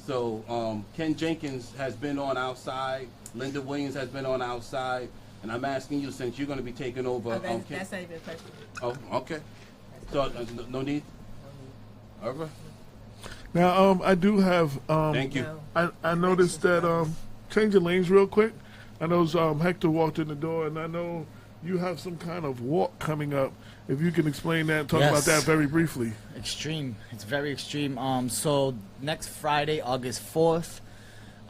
So Ken Jenkins has been on our side. Linda Williams has been on our side. And I'm asking you, since you're going to be taking over. That's not even a question. Oh, okay. So no need. All right. Now, I do have. Thank you. I noticed that. Changing lanes real quick. I know Hector walked in the door, and I know you have some kind of walk coming up. If you can explain that and talk about that very briefly. Extreme. It's very extreme. So next Friday, August 4th,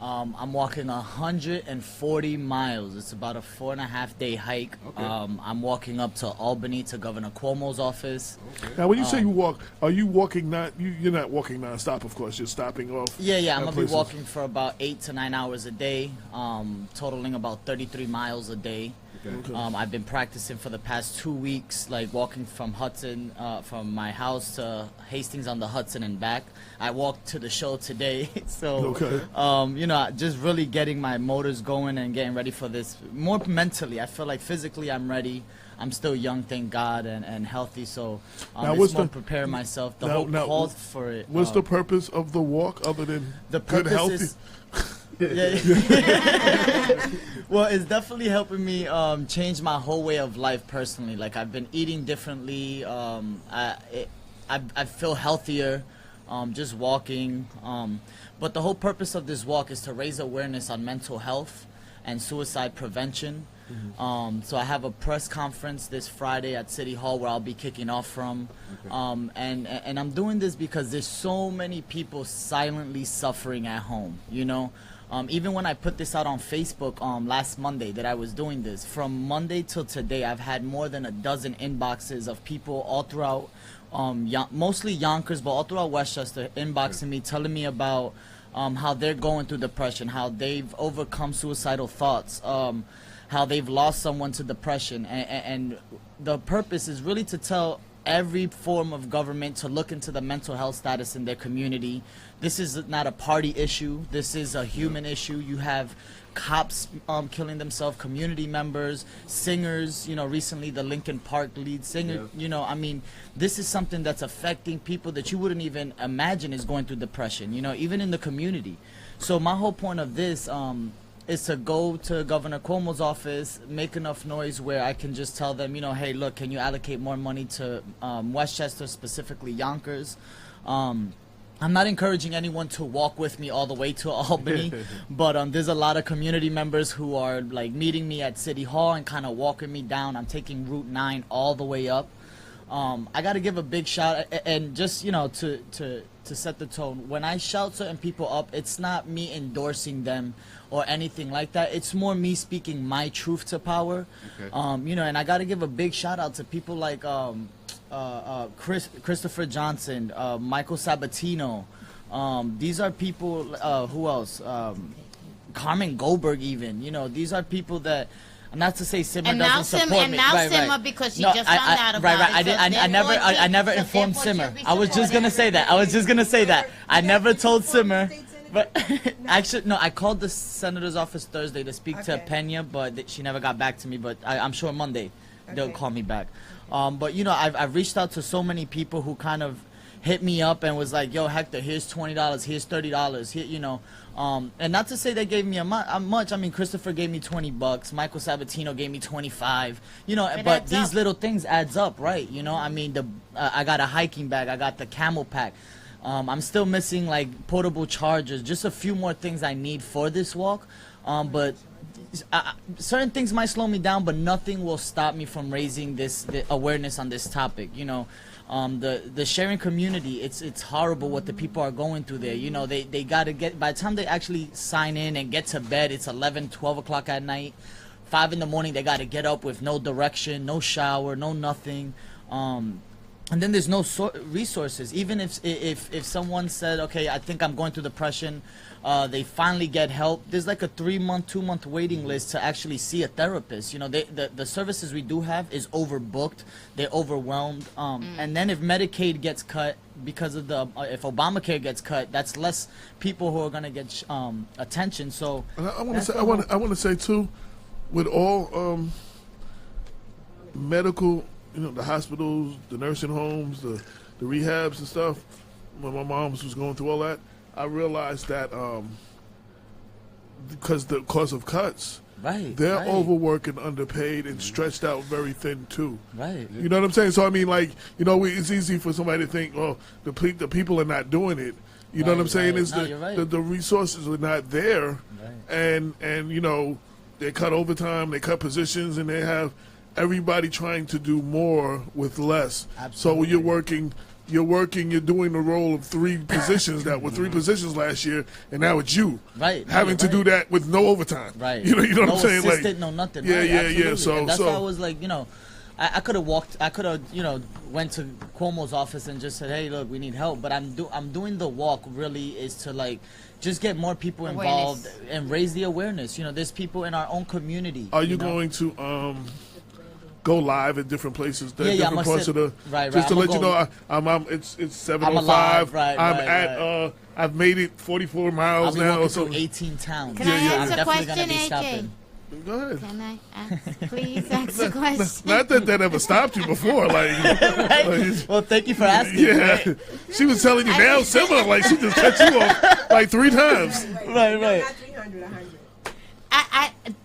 I'm walking 140 miles. It's about a 4.5-day hike. Okay. I'm walking up to Albany to Governor Cuomo's office. Okay. Now, when you say you walk, are you walking you're not walking nonstop, of course. You're stopping off. Yeah, I'm gonna places. be walking for about 8 to 9 hours a day, totaling about 33 miles a day. Okay. I've been practicing for the past 2 weeks, like walking from Hudson, from my house to Hastings on the Hudson and back. I walked to the show today, so just really getting my motors going and getting ready for this. More mentally, I feel like physically I'm ready. I'm still young, thank God, and healthy. So Now, it's more preparing myself. The whole call for it. What's the purpose of the walk other than The good purpose healthy? is. Well, it's definitely helping me change my whole way of life personally. Like I've been eating differently. I feel healthier, just walking. But the whole purpose of this walk is to raise awareness on mental health and suicide prevention. So I have a press conference this Friday at City Hall where I'll be kicking off from. And I'm doing this because there's so many people silently suffering at home, you know. Even when I put this out on Facebook last Monday that I was doing this, from Monday till today, I've had more than a dozen inboxes of people all throughout, mostly Yonkers, but all throughout Westchester, inboxing me, telling me about how they're going through depression, how they've overcome suicidal thoughts, how they've lost someone to depression. And the purpose is really to tell every form of government to look into the mental health status in their community. This is not a party issue. This is a human issue. You have cops killing themselves, community members, singers, recently the Linkin Park lead singer, this is something that's affecting people that you wouldn't even imagine is going through depression, even in the community. So my whole point of this is to go to Governor Cuomo's office, make enough noise where I can just tell them, hey, look, can you allocate more money to Westchester, specifically Yonkers? I'm not encouraging anyone to walk with me all the way to Albany, but there's a lot of community members who are like meeting me at City Hall and kind of walking me down. I'm taking Route 9 all the way up. I got to give a big shout, and just to set the tone. When I shout certain people up, it's not me endorsing them or anything like that. It's more me speaking my truth to power. Okay. And I got to give a big shout out to people like Christopher Johnson, Michael Sabatino. These are people. Who else? Carmen Goldberg, even. These are people that. Not to say Simmer doesn't support me. And now Simmer, because she just found out about it. I never informed Simmer. I was just gonna say that. I never told Simmer. But actually, no, I called the senator's office Thursday to speak to Pena, but she never got back to me. But I'm sure Monday they'll call me back. But I've reached out to so many people who kind of hit me up and was like, "Yo, Hector, here's $20, here's $30, here, and not to say they gave me a much. I mean, Christopher gave me $20, Michael Sabatino gave me $25, but these little things adds up, right? I mean, I got a hiking bag, I got the camel pack. I'm still missing like portable chargers, just a few more things I need for this walk, but. Certain things might slow me down, but nothing will stop me from raising the awareness on this topic. The sharing community, it's horrible what the people are going through there. They got to get, by the time they actually sign in and get to bed, it's 11, 12 o'clock at night. 5 in the morning, they got to get up with no direction, no shower, no nothing. and then there's no resources. Even if someone said, okay, I think I'm going through depression, they finally get help. There's like a 3-month, 2-month waiting list to actually see a therapist. You know, the services we do have is overbooked. They're overwhelmed. And then if Medicaid gets cut because of if Obamacare gets cut, that's less people who are gonna get attention. So I want to say too, with all medical, the hospitals, the nursing homes, the rehabs and stuff, when my mom was going through all that, I realized that because of cuts, they're overworked and underpaid and stretched out very thin too. Right. You know what I'm saying? So I mean, it's easy for somebody to think, oh, the people are not doing it. You know what I'm saying? It's the resources are not there, and they cut overtime, they cut positions, and they have everybody trying to do more with less. Absolutely. So you're doing the role of 3 positions that were 3 positions last year, and now it's you having to do that with no overtime. Right. You know what no I'm saying? Assistant, no nothing. Yeah. So and that's why I was like, I could have walked. I could have, went to Cuomo's office and just said, "Hey, look, we need help." But I'm doing the walk. Really, is to just get more people involved and raise the awareness. There's people in our own community. Are you going to go live at different places, different parts of the just to let you know, it's 7:05. I've made it 44 miles now. I'll be walking through 18 towns. Can I ask a question, gonna be AJ? stopping. Go ahead. Can I please ask a question? Not that ever stopped you before. Well, thank you for asking. Yeah, she was telling you now similar. She just cut you off 3 times. Right. Not 300, 100.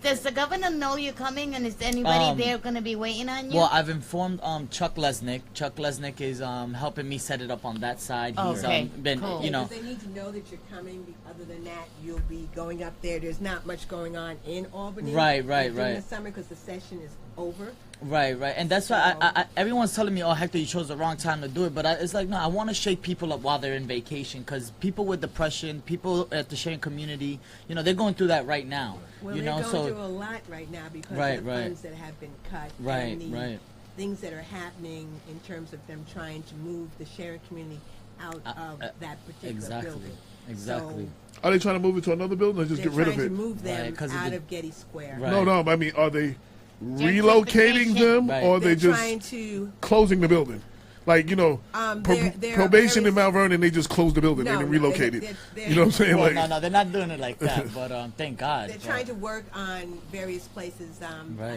Does the governor know you're coming, and is anybody there going to be waiting on you? Well, I've informed Chuck Lesnick. Chuck Lesnick is helping me set it up on that side. He's been, cool. They need to know that you're coming. Other than that, you'll be going up there. There's not much going on in Albany. Right. During the summer, because the session is over. Right, and that's why I everyone's telling me, oh, Hector, you chose the wrong time to do it. But it's like, no, I want to shake people up while they're in vacation, because people with depression, people at the sharing community, they're going through that right now. Well, they're going through a lot right now because of the funds that have been cut. And the things that are happening in terms of them trying to move the sharing community out of that particular building. Exactly. So are they trying to move it to another building or just get rid of it? They're trying to move them out of Getty Square. Right. No, I mean, are they relocating them, or are they just trying to closing the building? Probation in Mount Vernon, they just closed the building and then relocated. You know what I'm saying? Well, no, they're not doing it like that. But thank God. They're trying to work on various places.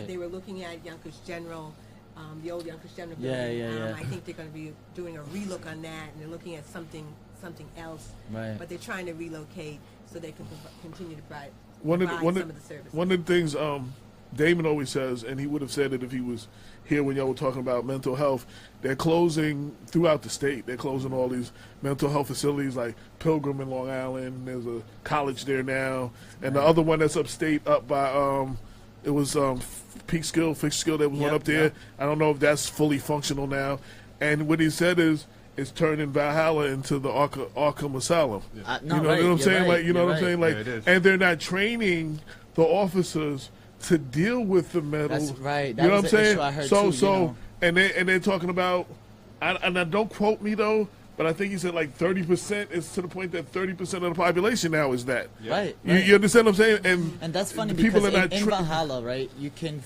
They were looking at Yonkers General, the old Yonkers General building. Yeah. I think they're going to be doing a relook on that, and they're looking at something else. Right. But they're trying to relocate so they can continue to provide some of the services. One of the things Damon always says, and he would have said it if he was here when y'all were talking about mental health, they're closing throughout the state. They're closing all these mental health facilities like Pilgrim in Long Island. There's a college there now. And the other one that's upstate up by, it was Fixed Skill that was one up there. Yep. I don't know if that's fully functional now. And what he said is, it's turning Valhalla into the Arkham Asylum. Yeah. You know what I'm saying? And they're not training the officers to deal with the metal. That's right. You know what I'm saying? I heard and they're talking about, and don't quote me though, but I think he said 30% is to the point that 30% of the population now is that. Yeah. Right. You understand what I'm saying? And that's funny people because in Valhalla, right, you can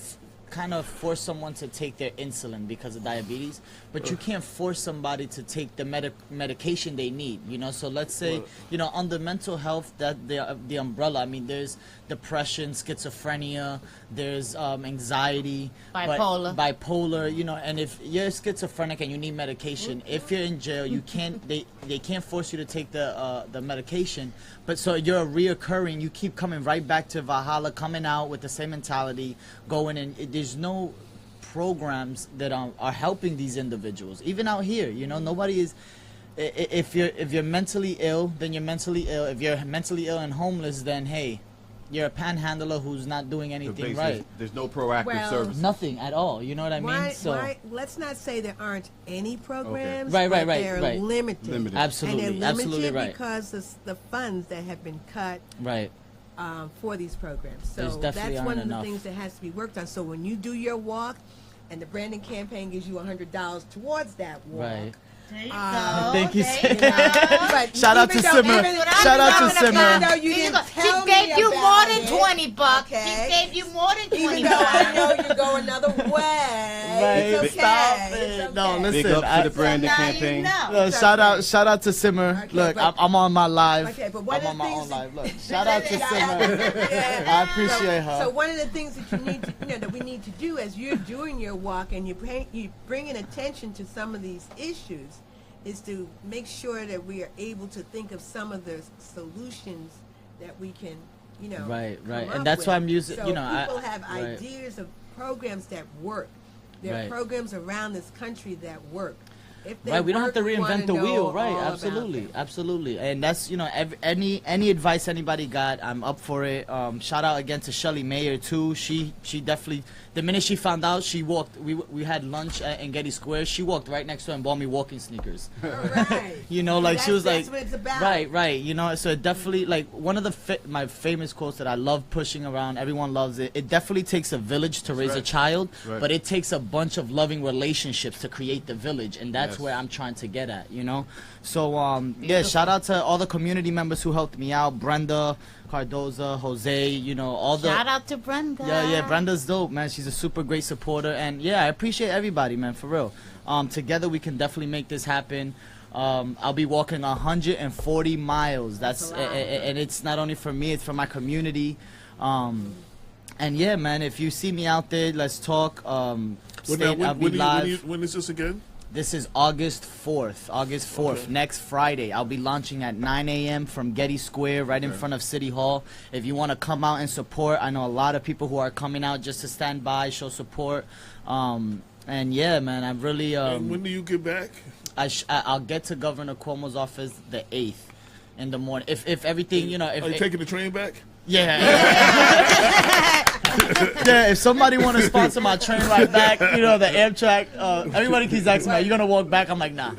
kind of force someone to take their insulin because of diabetes, but you can't force somebody to take the medication they need. So let's say under mental health, that the umbrella. I mean, there's depression, schizophrenia, there's anxiety, bipolar. And if you're schizophrenic and you need medication, if you're in jail, you can't. They can't force you to take the medication. But so you're reoccurring. You keep coming right back to Valhalla, coming out with the same mentality, going and there's no programs that are helping these individuals. Even out here, nobody is. If you're mentally ill, then you're mentally ill. If you're mentally ill and homeless, then hey, you're a panhandler who's not doing anything right. There's no proactive service. Nothing at all. You know what I mean? Let's not say there aren't any programs. Okay. Right. They're limited. Absolutely. And they're limited absolutely right. because of the funds that have been cut. Right. For these programs. So that's one of the things that has to be worked on. So when you do your walk, and the branding campaign gives you $100 towards that walk. Right. There you go. Thank you, There But Shout out to even though- Simmer. even- Shout out to even Simmer. though you Here you didn't go. tell She me gave you about more than it, $20. okay? She gave you more than $20. Even though I know you go another way, Right, it's okay. stop It's it. okay. No, listen. Big up to the branding So now campaign. you know. Look, shout out to Simmer. Okay, Look, but- I'm on my live. Okay, but one I'm of on the my things own that- live. Look, shout out to Simmer. Yeah. I appreciate her. So one of the things that you need to, that we need to do as you're doing your walk and you bringing attention to some of these issues, is to make sure that we are able to think of some of the solutions that we can, Right, come right. up And that's with. why I'm using, So people have right. ideas of programs that work. There are Right. programs around this country that work. If they Right, we don't have to work, we wanna reinvent the know wheel. Right, all about absolutely, them. absolutely. And that's any advice anybody got, I'm up for it. Shout out again to Shelly Mayer too. She definitely, the minute she found out, she walked. We had lunch in Getty Square. She walked right next to her and bought me walking sneakers. Right. Like she was That's like, what it's about. right. So it definitely, like, one of the my famous quotes that I love pushing around. Everyone loves it. It definitely takes a village to raise a child, but it takes a bunch of loving relationships to create the village, and that's where I'm trying to get at. So shout out to all the community members who helped me out. Brenda, Cardoza, Jose, all the Shout out to Brenda. yeah, Brenda's dope, man. She's a super great supporter, and I appreciate everybody, man, for real. Together we can definitely make this happen. I'll be walking 140 miles. That's and it's not only for me, it's for my community. And yeah, man, if you see me out there, let's talk. I'll be live. When is this again? This is August 4th. Okay. Next Friday. I'll be launching at 9 a.m. from Getty Square, right in front of City Hall. If you want to come out and support, I know a lot of people who are coming out just to stand by, show support. And yeah, man, I really. And when do you get back? I'll get to Governor Cuomo's office the 8th in the morning. If everything, if Are you taking the train back? Yeah. Yeah, if somebody want to sponsor my train ride back, the Amtrak, everybody keeps asking me, are you going to walk back? I'm like, nah,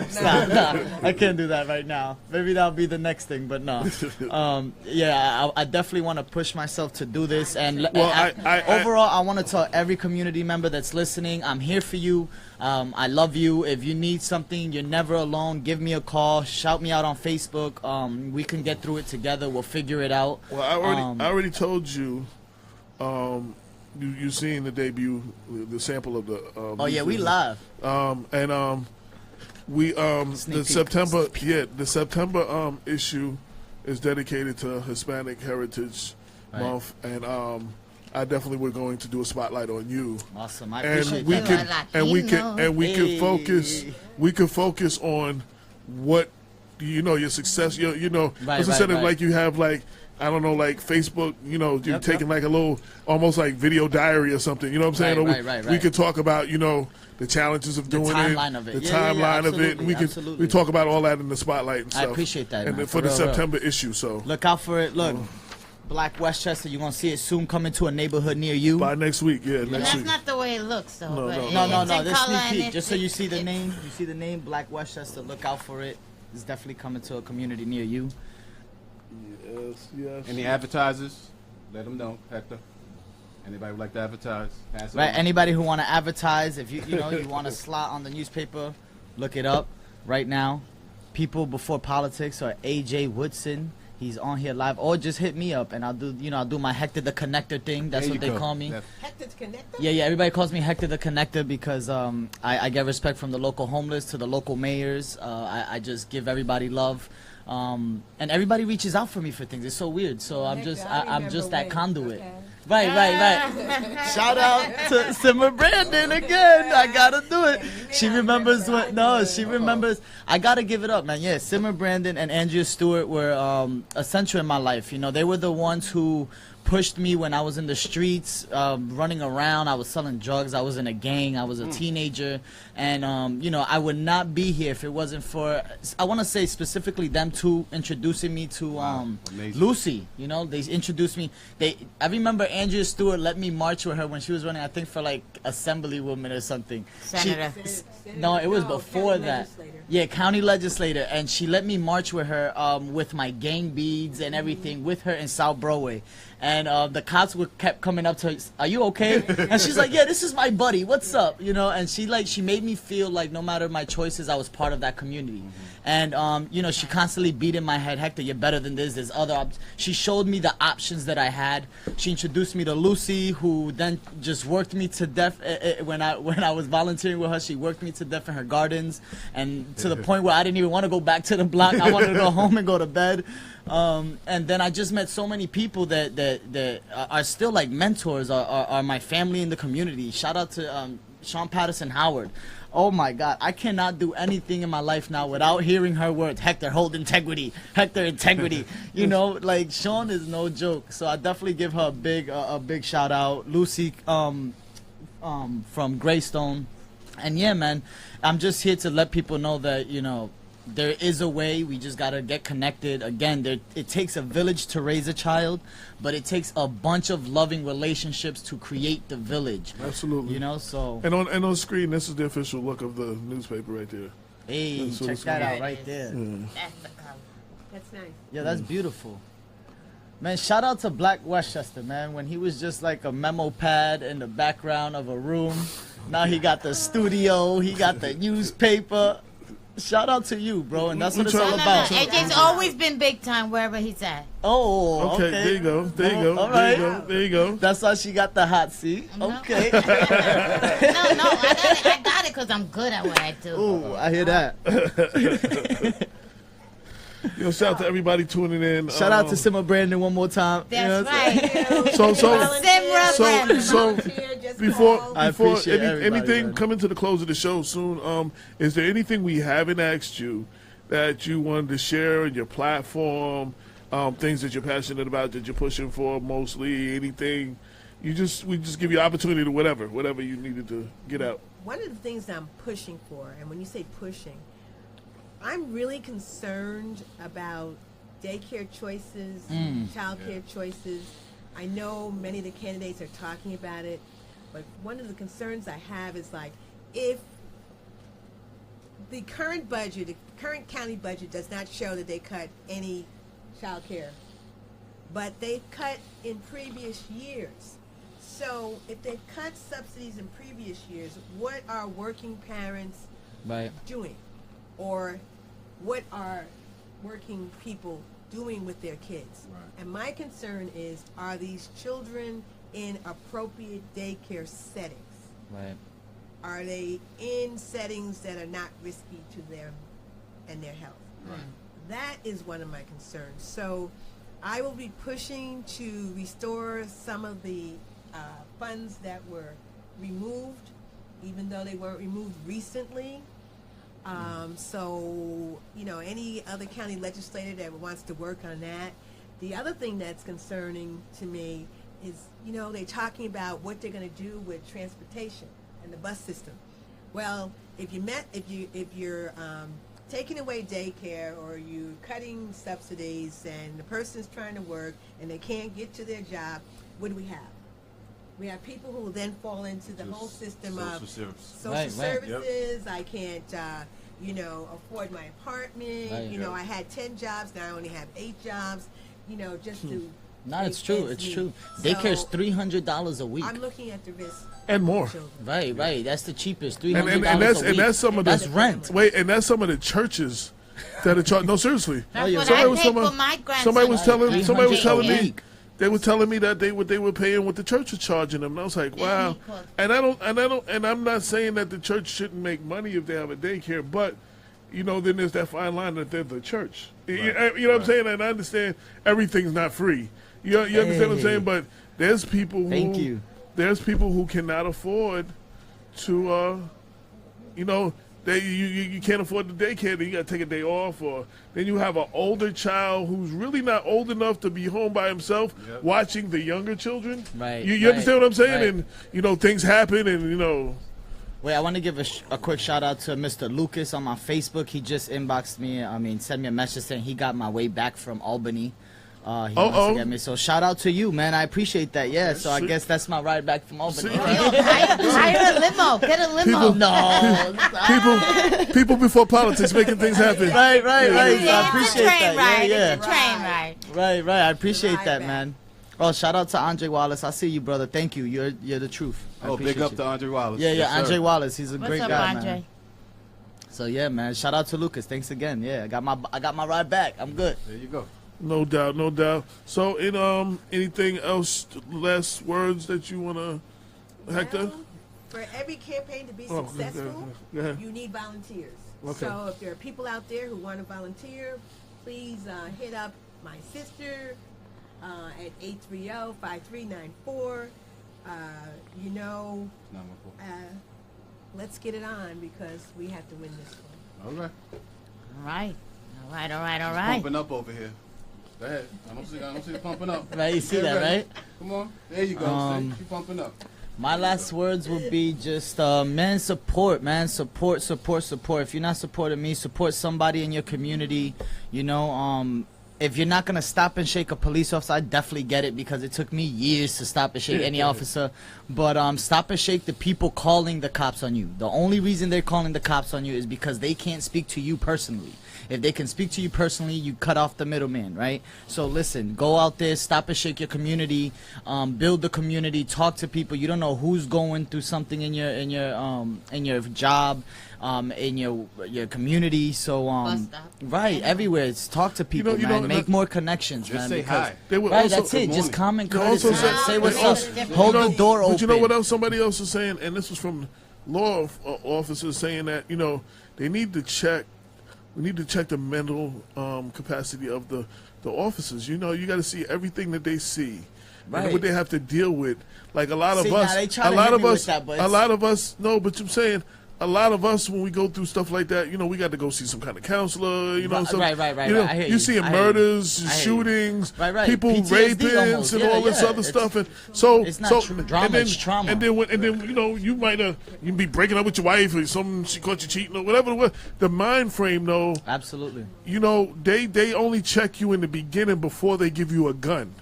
I can't do that right now. Maybe that'll be the next thing, but no. I definitely want to push myself to do this. And overall, I want to tell every community member that's listening, I'm here for you. I love you. If you need something, you're never alone. Give me a call. Shout me out on Facebook. We can get through it together. We'll figure it out. Well, I already told you. You seen the debut, the sample of the. We live. The September issue is dedicated to Hispanic Heritage Month, and I definitely we're going to do a spotlight on you. Awesome, I and appreciate we that. We can focus on what your success. Instead of like you have like. I don't know, like Facebook, you're taking like a little, almost like video diary or something, you know what I'm saying? Right. We could talk about, the challenges of doing timeline of it. The timeline of it. And we talk about all that in the spotlight and stuff. I appreciate that, and man, for the September issue, so. Look out for it. Look, Black Westchester, you're going to see it soon coming to a neighborhood near you. By next week, next That's week. not the way it looks, though. No. This color sneak peek, just so you see the name, Black Westchester, look out for it. It's definitely coming to a community near you. Yes. Any advertisers? Let them know, Hector. Anybody would like to advertise? Pass it Right. on. Anybody who want to advertise, if you want a slot on the newspaper, look it up right now. People Before Politics or AJ Woodson. He's on here live, or just hit me up and I'll do my Hector the Connector thing. That's what they call me. Hector the Connector? Yeah. Everybody calls me Hector the Connector because I get respect from the local homeless to the local mayors. I just give everybody love. And everybody reaches out for me for things. It's so weird. So I'm just that conduit. Okay. Right. Shout out to Simmer Brandon again. I gotta do it. She remembers when. No, she remembers. I gotta give it up, man. Yeah, Simmer Brandon and Andrea Stewart were essential in my life. They were the ones who pushed me when I was in the streets, running around. I was selling drugs. I was in a gang. I was a teenager. And, I would not be here if it wasn't for, I want to say specifically them two introducing me to Lucy. They introduced me. I remember Andrea Stewart let me march with her when she was running, I think, for like Assemblywoman or something. Senator. No, it was before county that. legislator. Yeah, county legislator. And she let me march with her with my gang beads and everything with her in South Broadway. And And the cops kept coming up to her, "Are you okay?" And she's like, "Yeah, this is my buddy. What's up?" You know, and she made me feel like no matter my choices, I was part of that community. And you know, she constantly beat in my head, "Hector, you're better than this. There's other." She showed me the options that I had. She introduced me to Lucy, who then just worked me to death when I was volunteering with her. She worked me to death in her gardens, and to the point where I didn't even want to go back to the block. I wanted to go home and go to bed. And then I just met so many people that are still like mentors, are my family in the community. Shout out to Sean Patterson Howard. Oh my God, I cannot do anything in my life now without hearing her words. "Hector, hold integrity. Hector, integrity." You know, like Sean is no joke. So I definitely give her a big shout out. Lucy from Greystone. And yeah, man, I'm just here to let people know that, you know, there is a way. We just got to get connected. Again, it takes a village to raise a child, but it takes a bunch of loving relationships to create the village. Absolutely. You know, so. And on screen, this is the official look of the newspaper right there. Hey, check that out right there. Yeah. That's the color. That's nice. Yeah, that's beautiful. Man, shout out to Black Westchester, man. When he was just like a memo pad in the background of a room, now he got the studio, he got the newspaper. Shout out to you, bro, and that's what it's all about. AJ's always been big time wherever he's at. Oh, okay. There you go. There you go. All right. There you go. That's why she got the hot seat. No. Okay. No, I got it because I'm good at what I do. Ooh, I hear that. Yo, shout out to everybody tuning in. Shout out to Simmer Brandon one more time. That's right. So before I appreciate everybody, anything man. coming to the close of the show soon, is there anything we haven't asked you that you wanted to share in your platform, things that you're passionate about, that you're pushing for mostly, anything? We just give you opportunity to whatever you needed to get out. One of the things that I'm pushing for, and when you say pushing, I'm really concerned about daycare choices, childcare choices. I know many of the candidates are talking about it, but one of the concerns I have is like, if the current budget, the current county budget does not show that they cut any child care, but they've cut in previous years. So if they've cut subsidies in previous years, what are working parents doing? Or what are working people doing with their kids? Right. And my concern is, are these children in appropriate daycare settings? Right. Are they in settings that are not risky to them and their health? Right. That is one of my concerns. So I will be pushing to restore some of the funds that were removed, even though they weren't removed recently. So, you know, any other county legislator that wants to work on that. The other thing that's concerning to me is, you know, they're talking about what they're going to do with transportation and the bus system. Well, if you're taking away daycare, or you're cutting subsidies, and the person's trying to work and they can't get to their job, what do we have? We have people who will then fall into the whole system of social services. Yep. I can't, afford my apartment. Right. You know, I had 10 jobs, now I only have 8 jobs. You know, just to. No, it's true. It's true. Daycare's $300 a week. I'm looking at the risk. And more. Right. That's the cheapest. $300 and a week. And that's some of that's rent. Wait, and that's some of the churches that are charging. No, seriously. That's what I pay for my grandson. Somebody was telling me. Yeah. They were telling me that they were paying what the church was charging them. And I was like, wow. And I'm not saying that the church shouldn't make money if they have a daycare, but you know, then there's that fine line that they're the church. Right. You know what I'm saying? And I understand everything's not free. You understand what I'm saying? But there's people who cannot afford to you can't afford the daycare, then you got to take a day off, or then you have an older child who's really not old enough to be home by himself watching the younger children. Right. You understand what I'm saying? Right. And, things happen and, Wait, I want to give a quick shout out to Mr. Lucas on my Facebook. He just inboxed me, sent me a message saying he got my way back from Albany. He wants to get me. So shout out to you, man. I appreciate that. Yeah, so I guess that's my ride back from Albany. Hire a limo. Get a limo. People before politics making things happen. Right. So I appreciate that. It's a train ride. Right. I appreciate that, man. Oh, shout out to Andre Wallace. I see you, brother. Thank you. You're the truth. I Oh, big appreciate up you. to Andre Wallace. Yeah, Yes, Andre sir. Wallace. He's a What's great up, guy, Andre? man. So yeah, man. Shout out to Lucas. Thanks again. Yeah, I got my ride back. I'm good. There you go. No doubt, no doubt. So, anything else, last words that you wanna, Hector? Well, for every campaign to be Oh, successful, go ahead. you need volunteers. Okay. So if there are people out there who want to volunteer, please hit up my sister at 830-5394. Let's get it on because we have to win this one. All right. All right. Pumping up over here. Go ahead. I don't see the pumping up. Right, you see Get that, ready. right? Come on. There you go. See? Keep pumping up. My last words would be just, man, support. If you're not supporting me, support somebody in your community. If you're not going to stop and shake a police officer, I definitely get it because it took me years to stop and shake any officer. But stop and shake the people calling the cops on you. The only reason they're calling the cops on you is because they can't speak to you personally. If they can speak to you personally, you cut off the middleman, right? So listen, go out there, stop and shake your community, build the community, talk to people. You don't know who's going through something in your job, in your community. So Bus stop. right, everywhere. It's talk to people, man. Make more connections, Just man. say because- hi. They would Right, also- that's it. Good Just common They also courtesy. said- Say what's they up. also- Hold you the know- door open. But you know what else somebody else is saying, and this was from law officers saying that they need to check. We need to check the mental capacity of the officers. You got to see everything that they see, Right. and what they have to deal with. Like a lot See, of now us, they try a to lot hit of me with us, that, but a it's- lot of us. No, but I'm saying. A lot of us, when we go through stuff like that, we got to go see some kind of counselor. Right, some, right. I hear you. You seeing I hear you. murders, I hear you. shootings, Right. people PTSD raping, almost. and Yeah, all this yeah. other It's- stuff. And so, it's not drama, and then, it's trauma. And then, you might you be breaking up with your wife or she caught you cheating or whatever. The mind frame, though. Absolutely. They only check you in the beginning before they give you a gun.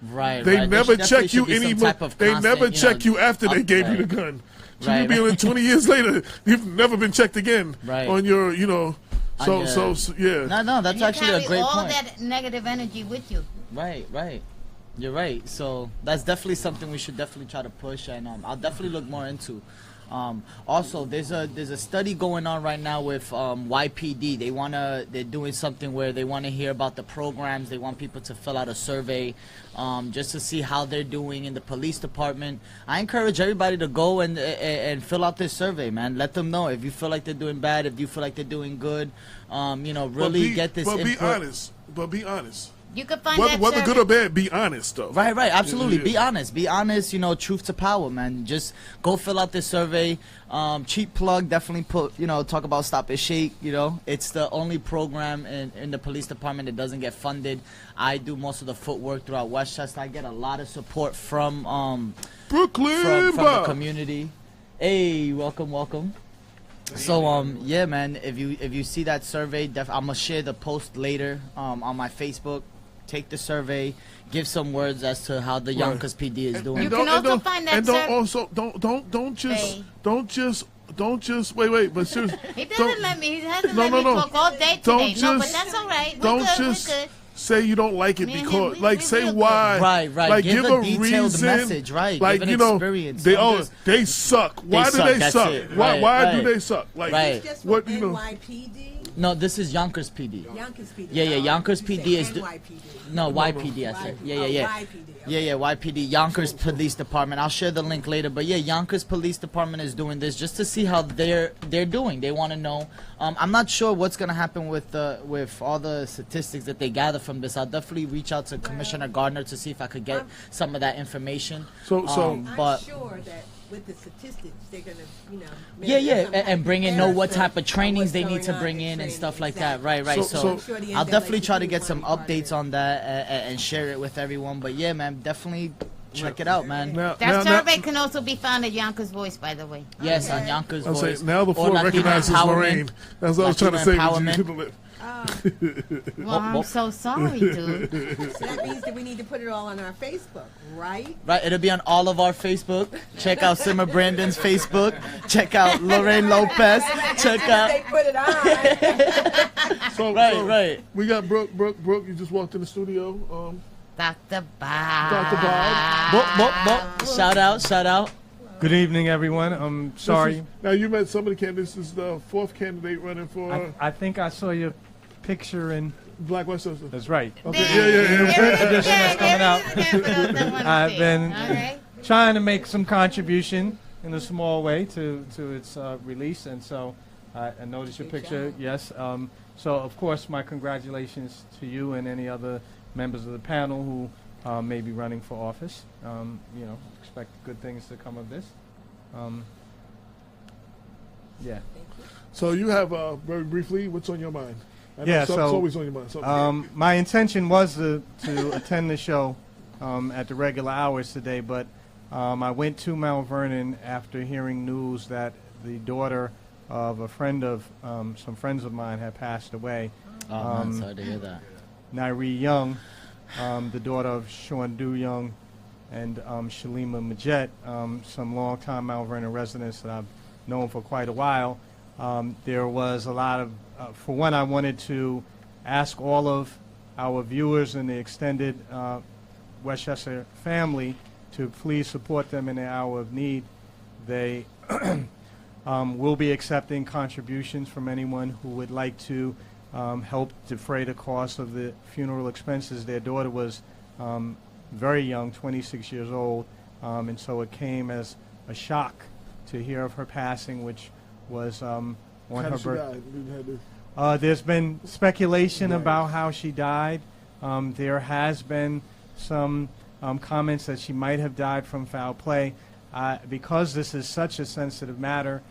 Right. They right. never There check you should be some anymore. type of They constant, never check you after they gave you right. the gun. So Right, you'll be right. in 20 years later. You've never been checked again Right. on your, So yeah. No, that's You actually carry a great all point. that negative energy with you. Right. You're right. So that's definitely something we should definitely try to push, and I'll definitely look more into. Also, there's a study going on right now with YPD. They're doing something where they want to hear about the programs. They want people to fill out a survey, just to see how they're doing in the police department. I encourage everybody to go and fill out this survey, man. Let them know if you feel like they're doing bad, if you feel like they're doing good. Really get this. But input. be honest. You can find Whether that good or bad, be honest though. Right, absolutely. Yeah. Be honest, truth to power, man. Just go fill out this survey. Cheap plug, definitely talk about Stop and Shake, It's the only program in the police department that doesn't get funded. I do most of the footwork throughout Westchester. I get a lot of support from Brooklyn, from the community. Hey, welcome. So yeah, man, if you see that survey, I'm gonna share the post later on my Facebook. Take the survey, give some words as to how the Yonkers PD is doing. You can also find that don't just wait, but seriously. He doesn't let me. He hasn't No, let no, me no. talk all day Don't today. No, but just- that's all right. We're Don't good. just We're good. say you don't like it Me and because, him, we say real good. why. Right. Like Give a detailed reason. message, right. Like Give an experience. Don't just- they suck. Why do suck, they that's suck? it. Why Right. do they suck? Like Right. It's just what from you know. NYPD. No, this is Yonkers PD. Yonkers PD. Yeah, Yonkers You PD said is NYPD. No, YPD, I said. Yeah. YPD. Yeah, YPD, Yonkers Police Department. I'll share the link later. But yeah, Yonkers Police Department is doing this just to see how they're doing. They want to know. I'm not sure what's gonna happen with all the statistics that they gather from this. I'll definitely reach out to Commissioner Gardner to see if I could get some of that information. So but I'm sure that with the statistics, they're gonna, yeah, and bring in know what type of comparison trainings what's they need going to on bring in and training, stuff like exactly. that. Right. So- So I'm sure the I'll definitely try to NAACP get some will want to be updates on that and share it with everyone. But yeah, man, definitely check it out, man. That survey can also be found at Yonkers Voice, by the way. Yes, on Yonkers I'll say Voice. now the Or floor Latino recognizes Empowerment. Lorraine. That's what I was trying to say. Latino but you couldn't Well, I'm so sorry, dude. So that means that we need to put it all on our Facebook, right? Right, it'll be on all of our Facebook. Check out Simmer Brandon's Facebook. Check out Lorraine Lopez. Check They out. put it on. So, Right. We got Brooke, you just walked in the studio. Dr. Bob. Dr. Bob. Shout out. Good evening, everyone. I'm sorry. Now, you met some of the candidates. This is the fourth candidate running for... I think I saw your picture in... Black Westchester. That's right. Okay, yeah. Edition that's coming out. I've been trying to make some contribution in a small way to its release, and so I noticed your picture. Yes. So, of course, my congratulations to you and any other members of the panel who may be running for office. Expect good things to come of this. Yeah. So you have, very briefly, what's on your mind? I know it's always on your mind. My intention was to attend the show at the regular hours today, but I went to Mount Vernon after hearing news that the daughter of a friend of some friends of mine had passed away. I'm sorry to hear that. Nairi Young, the daughter of Sean Du Young and Shalima Majette, some longtime Mount Vernon residents that I've known for quite a while. There was a lot of, for one, I wanted to ask all of our viewers and the extended Westchester family to please support them in their hour of need. They will be accepting contributions from anyone who would like to help defray the cost of the funeral expenses. Their daughter was very young, 26 years old, and so it came as a shock to hear of her passing, which was on her birthday. There's been speculation about how she died. There has been some comments that she might have died from foul play. Because this is such a sensitive matter,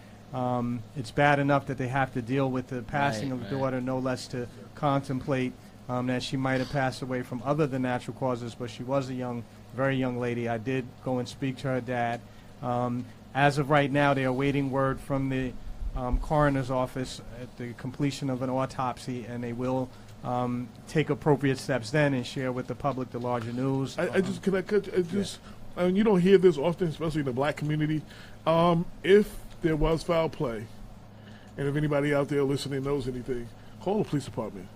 it's bad enough that they have to deal with the passing of the daughter, no less to contemplate that she might have passed away from other than natural causes, but she was a very young lady. I did go and speak to her dad. As of right now, they are waiting word from the coroner's office at the completion of an autopsy, and they will take appropriate steps then and share with the public the larger news. I mean, you don't hear this often, especially in the black community. If there was foul play, and if anybody out there listening knows anything, call the police department.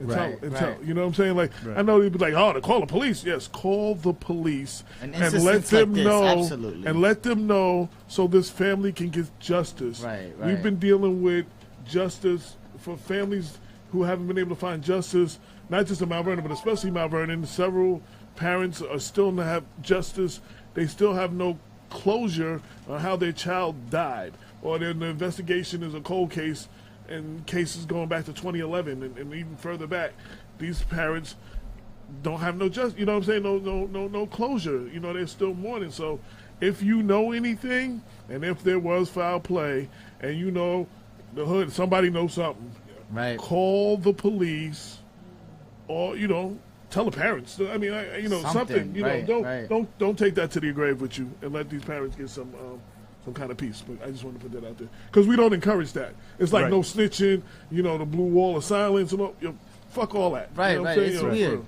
And tell, you know what I'm saying? Like, I know they'd be like, to call the police. Yes, call the police and let them know. Absolutely. And let them know so this family can get justice. Right. We've been dealing with justice for families who haven't been able to find justice, not just in Mount Vernon, but especially Mount Vernon. Several parents are still not have justice. They still have no closure on how their child died, or the investigation is a cold case, and cases going back to 2011 and even further back. These parents don't have no justice. You know what I'm saying? No closure. You know, they're still mourning. So, if you know anything, and if there was foul play, and you know the hood, somebody knows something, call the police, or tell the parents. I mean, something. Don't take that to the grave with you, and let these parents get some kind of peace. But I just want to put that out there because we don't encourage that. It's like no snitching. The blue wall of silence. Fuck all that. Right. It's weird.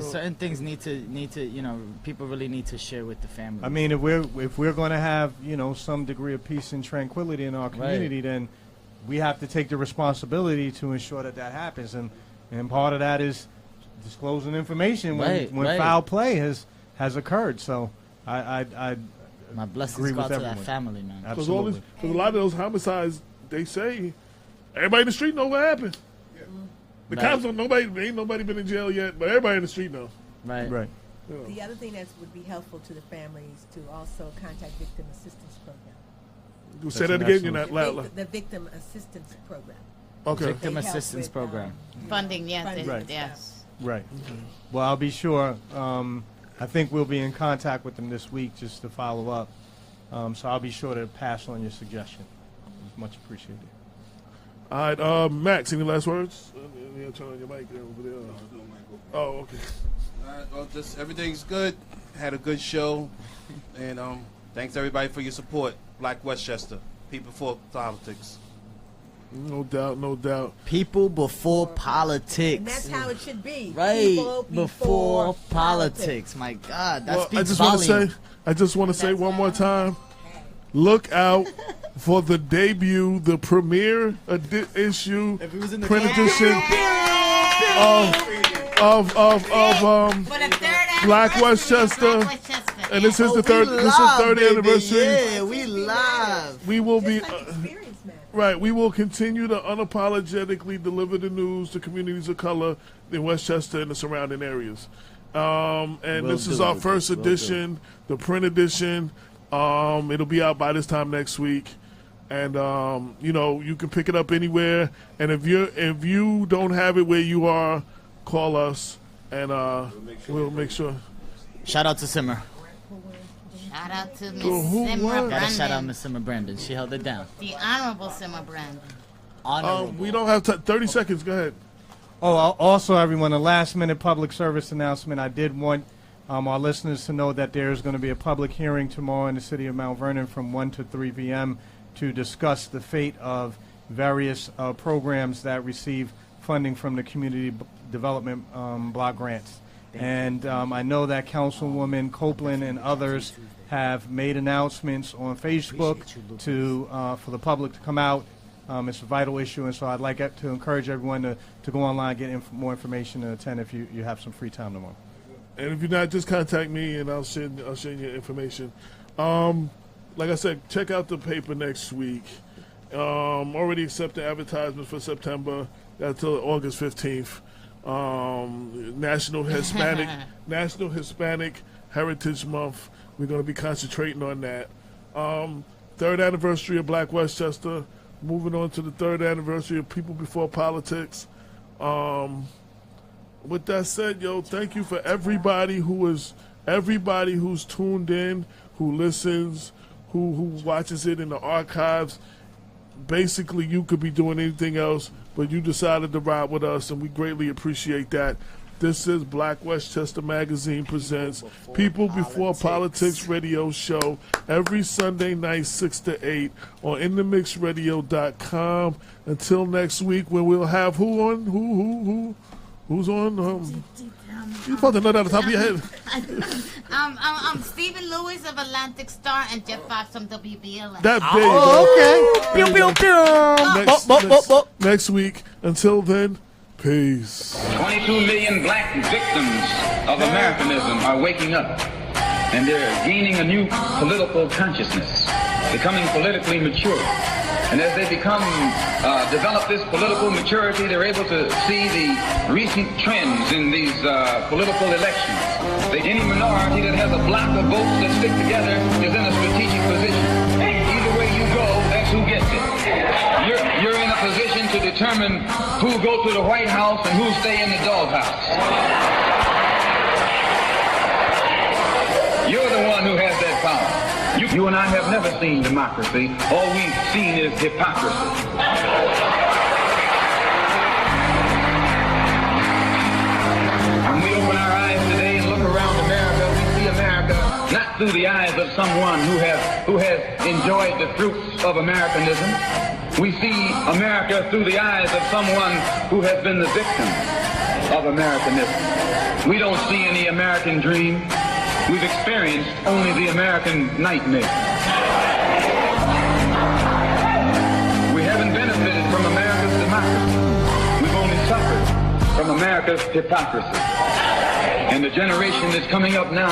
Certain things need to people really need to share with the family. I mean, if we're going to have some degree of peace and tranquility in our community, then we have to take the responsibility to ensure that happens, and part of that is disclosing information when foul play has occurred. So I my blessings go out to that family, man. Absolutely. Because a lot of those homicides, they say everybody in the street know what happened. Yeah. The cops don't. Ain't nobody been in jail yet, but everybody in the street know. Right. The other thing that would be helpful to the families to also contact victim assistance program. You say that again. You're not loud. The victim assistance program. Okay. Victim assistance program. Funding, yes. Funding, yes. Right. Mm-hmm. Well, I'll be sure. I think we'll be in contact with them this week just to follow up. So I'll be sure to pass on your suggestion. It's much appreciated. All right, Max, any last words? Turn on your mic there over there. Oh, okay. All right, well, everything's good. Had a good show. And thanks, everybody, for your support. Black Westchester. People for politics. No doubt. People before politics. And that's how it should be. Right. People before politics. My God, that speaks I just want to say one more time, look out for the debut, the premiere issue, print edition of For the third Black Westchester. And this is the third anniversary. Yeah, we love. We will be right. We will continue to unapologetically deliver the news to communities of color in Westchester and the surrounding areas. And this is our first edition, the print edition. It'll be out by this time next week. And you can pick it up anywhere. And if you don't have it where you are, call us, and we'll make sure. Shout out to Simmer. Shout out to Miss Simmer Brandon. Gotta shout out Miss Simmer Brandon. She held it down. The Honorable Simmer Brandon. We don't have 30 seconds. Go ahead. Oh, also, everyone, a last-minute public service announcement. I did want our listeners to know that there is going to be a public hearing tomorrow in the city of Mount Vernon from 1 to 3 p.m. to discuss the fate of various programs that receive funding from the Community Development Block Grants. And I know that Councilwoman Copeland and others have made announcements on Facebook for the public to come out. It's a vital issue, and so I'd like to encourage everyone to go online, get more information, and attend if you have some free time tomorrow. And if you're not, just contact me, and I'll send you information. Like I said, check out the paper next week. Already accepted advertisements for September. Got until August 15th. National Hispanic Heritage Month. We're going to be concentrating on that. Third anniversary of Black Westchester. Moving on to the third anniversary of People Before Politics. With that said, thank you for everybody who's tuned in, who listens, who watches it in the archives. Basically, you could be doing anything else, but you decided to ride with us, and we greatly appreciate that. This is Black Westchester Magazine presents People Before Politics radio show every Sunday night, 6 to 8 on InTheMixRadio.com. Until next week, when we'll have who on? Who's on? You're supposed to know that at the top of your head. I'm Stephen Lewis of Atlantic Star and Jeff Fox from WBLM. Okay. Pew. Next week. Until then, peace. 22 million black victims of Americanism are waking up, and they're gaining a new political consciousness, becoming politically mature. And as they develop this political maturity, they're able to see the recent trends in these political elections. Any minority that has a block of votes that stick together is in a strategic position. Either way you go, that's who gets it. You're in a position to determine who go to the White House and who stay in the doghouse. You're the one who has that power. You and I have never seen democracy. All we've seen is hypocrisy. When we open our eyes today and look around America, we see America not through the eyes of someone who has enjoyed the fruits of Americanism. We see America through the eyes of someone who has been the victim of Americanism. We don't see any American dream. We've experienced only the American nightmare. We haven't benefited from America's democracy. We've only suffered from America's hypocrisy. And the generation that's coming up now